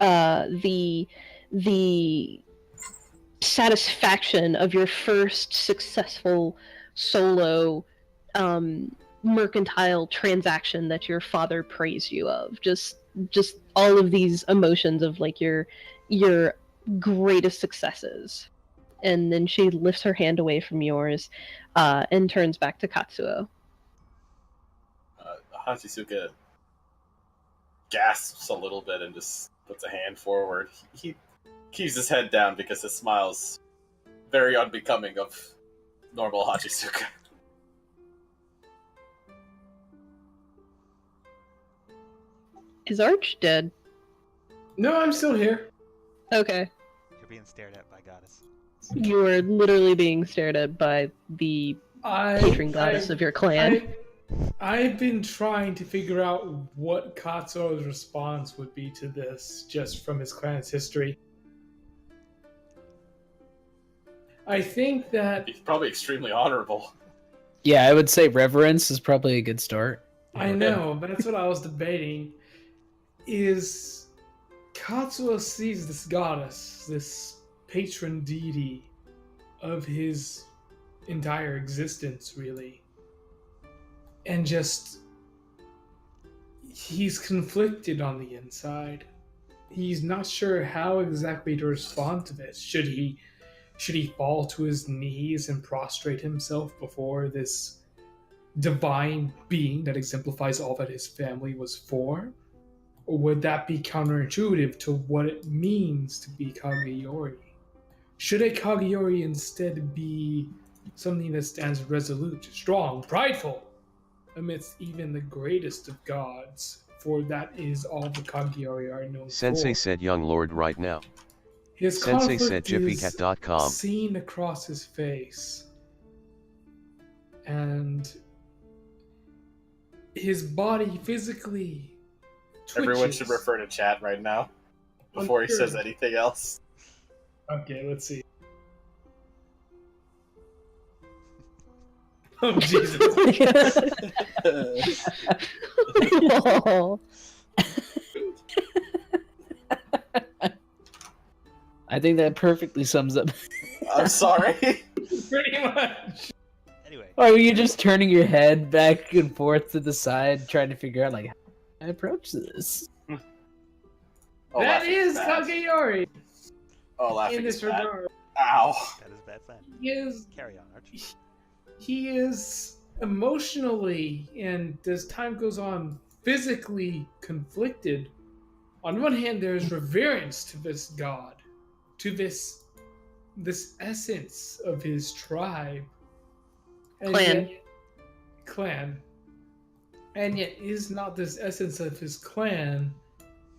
the satisfaction of your first successful solo mercantile transaction that your father praised you of. Just all of these emotions of like your greatest successes. And then she lifts her hand away from yours and turns back to Katsuo. Hachisuka gasps a little bit and just puts a hand forward. He keeps his head down because his smile's very unbecoming of normal Hachisuka. Is Arch dead? No, I'm still here. Okay. You're being stared at by Goddess. You are literally being stared at by the patron goddess of your clan. I've been trying to figure out what Katsuo's response would be to this, just from his clan's history. I think that He's probably extremely honorable. Yeah, I would say reverence is probably a good start. I know, but that's what I was debating. Is Katsuo sees this goddess, this patron deity of his entire existence, really. And just, he's conflicted on the inside. He's not sure how exactly to respond to this. Should he fall to his knees and prostrate himself before this divine being that exemplifies all that his family was for? Or would that be counterintuitive to what it means to be Kageyori? Should a Kageyori instead be something that stands resolute, strong, prideful, amidst even the greatest of gods? For that is all the Kageyori are known Sensei for. said young lord right now. His Sensei said conflict is jippycat.com. seen across his face. And his body physically twitches. Everyone should refer to chat right now before he says anything else. Okay, let's see. Oh, Jesus. Oh. I think that perfectly sums up. I'm sorry. Pretty much. Anyway, Or are you just turning your head back and forth to the side, trying to figure out like how I approach this? Oh, That laughing is bad. Kageyori Oh, laughing in is this bad. regard. Ow. that is bad fun. Carry on, Arch. He is emotionally and as time goes on physically conflicted. On one hand, there's reverence to this god, to this this essence of his tribe. And Clan. Clan. And yet is not this essence of his clan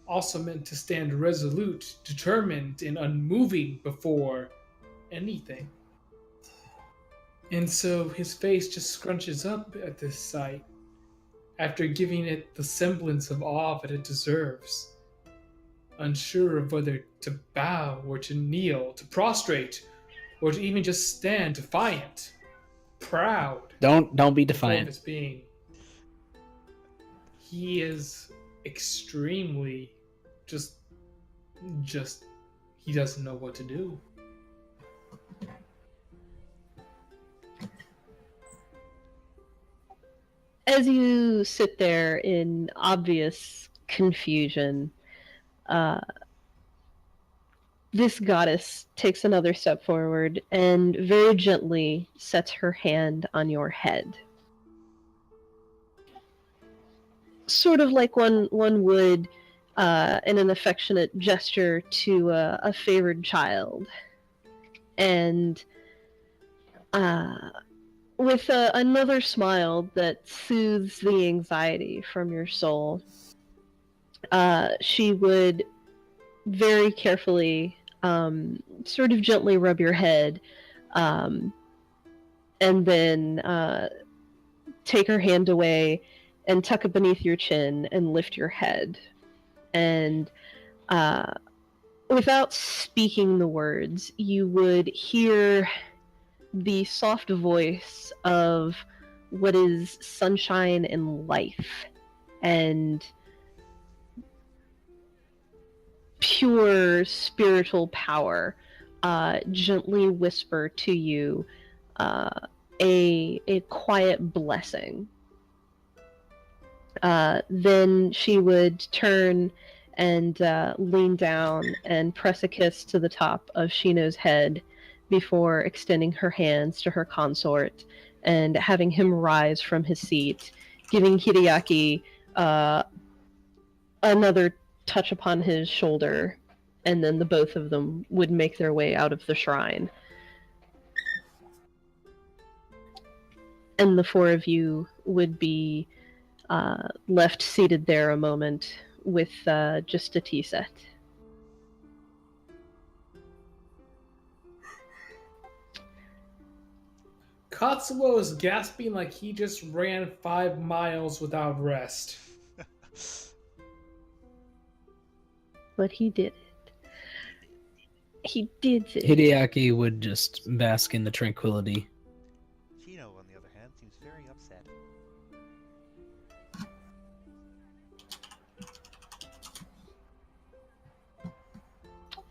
also meant to stand resolute, determined, and unmoving before anything? And so his face just scrunches up at this sight, after giving it the semblance of awe that it deserves, unsure of whether to bow or to kneel, to prostrate, or to even just stand defiant, proud. Don't be Before defiant. his being. He is extremely just he doesn't know what to do. As you sit there in obvious confusion, this goddess takes another step forward and very gently sets her hand on your head. Sort of like one would in an affectionate gesture to a favored child. And with another smile that soothes the anxiety from your soul, she would very carefully sort of gently rub your head, and then take her hand away and tuck it beneath your chin and lift your head. And without speaking the words, you would hear the soft voice of what is sunshine and life and pure spiritual power gently whisper to you a quiet blessing. Then she would turn and lean down and press a kiss to the top of Shino's head before extending her hands to her consort and having him rise from his seat, giving Hideaki another touch upon his shoulder, and then the both of them would make their way out of the shrine. And the four of you would be left seated there a moment with just a tea set. Katsuo is gasping like he just ran 5 miles without rest. But he did it. He did it. Hideaki would just bask in the tranquility. Chino, on the other hand, seems very upset.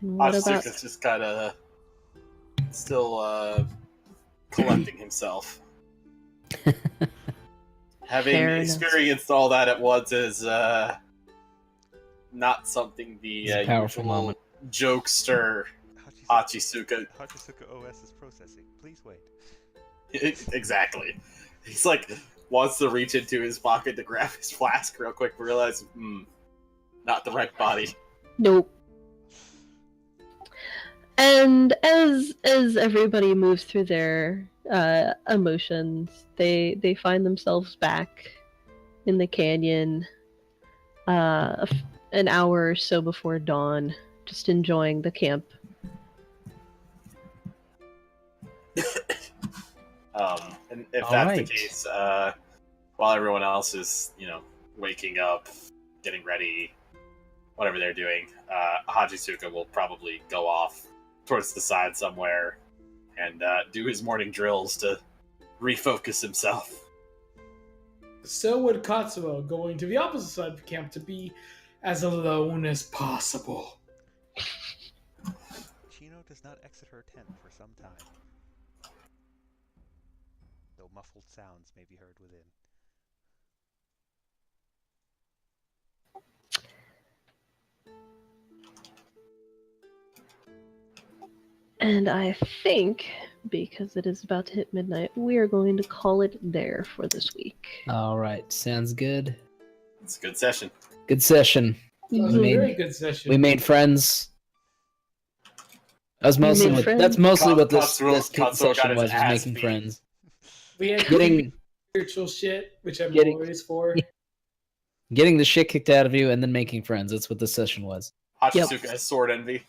What about... Atsuka's just kind of still collecting himself. Having Fair enough. experienced all that at once is not something the It's a powerful usual moment. jokester Hachisuka. Hachisuka OS is processing. Please wait. Exactly. He's like wants to reach into his pocket to grab his flask real quick, but realizes, not the right body. Nope. And as everybody moves through their emotions, they find themselves back in the canyon an hour or so before dawn, just enjoying the camp. And if All that's right. the case, while everyone else is, waking up, getting ready, whatever they're doing, Hachisuka will probably go off towards the side somewhere and do his morning drills to refocus himself. So would Katsuo, going to the opposite side of the camp to be as alone as possible. Chino does not exit her tent for some time, though muffled sounds may be heard within. And I think, because it is about to hit midnight, we are going to call it there for this week. All right, sounds good. It's a good session. Good session. That was We a made- very good session. We made friends. That's mostly made what friends? that's mostly what this Katsuo- this Katsuo got session his was ass making beat. friends. We had Getting spiritual shit, which I'm Getting- always for. getting the shit kicked out of you and then making friends. That's what this session was. Hachisuka has sword envy.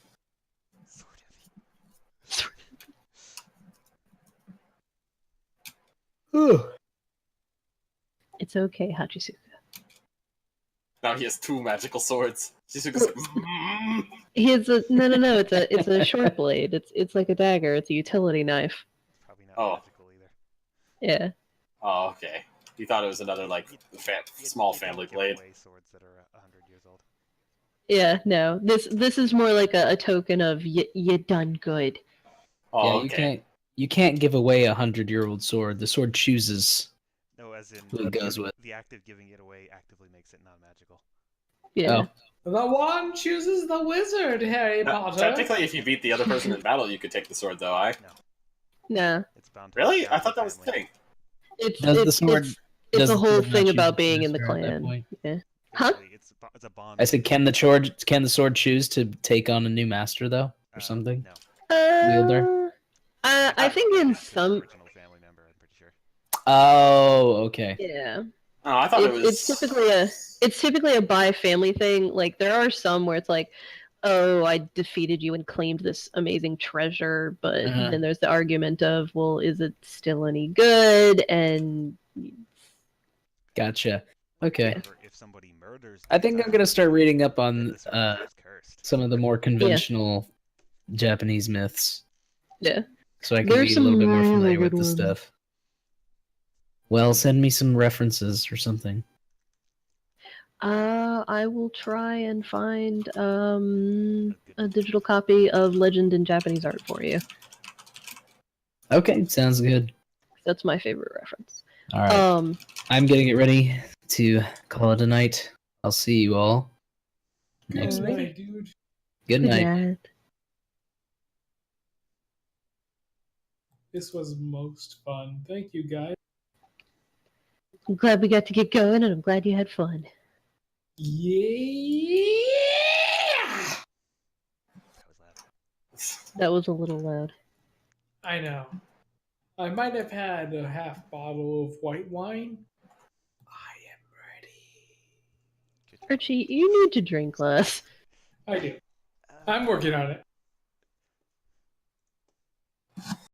Sword heavy. It's okay, Hachisuka. Now he has 2 magical swords. Hachisuka's like, He has a no. It's a short blade. It's like a dagger. It's a utility knife. Probably not Oh. magical either. Yeah. Oh, okay. You thought it was another, like, small You don't family give blade. away swords that are 100 years old. Yeah. No. This is more like a token of you done good. Oh, Yeah, okay. you can't give away 100-year-old sword. The sword chooses No, as in who it goes with. the act of giving it away actively makes it non-magical. Yeah. Oh, The one chooses the wizard, Harry Now, Potter. technically, if you beat the other person in battle, you could take the sword, though, I. No. It's bound to Really? the I thought that was the family. thing. It's Does the it's sword- it's does a the whole sword not thing choose about the being in the master at that clan. point? Yeah. Huh? Basically, it's a bond. I said, can the sword choose to take on a new master though, or something? No. Wielder? I think in It's an some. original family member, I'm pretty sure. Oh, okay. Yeah. Oh, I thought it was. It's typically a by family thing. Like there are some where it's like, oh, I defeated you and claimed this amazing treasure, but Uh-huh. then there's the argument of, well, is it still any good? And Gotcha. Okay. However, if somebody murders I the think I'm entire gonna start family, reading up then on the sword is cursed. some of the more conventional Japanese myths, yeah, so I can There's be a little some bit more really familiar good with the ones. stuff. Well, send me some references or something. I will try and find a digital copy of Legend in Japanese art for you. Okay, sounds good. That's my favorite reference. All right. I'm getting it ready to call it a night. I'll see you all Good next week. night, dude. Good good night. night. This was most fun. Thank you, guys. I'm glad we got to get going, and I'm glad you had fun. Yeah. That was loud. That was a little loud. I know. I might have had a half bottle of white wine. I am ready. Good. Archie, you need to drink less. I do. I'm working on it.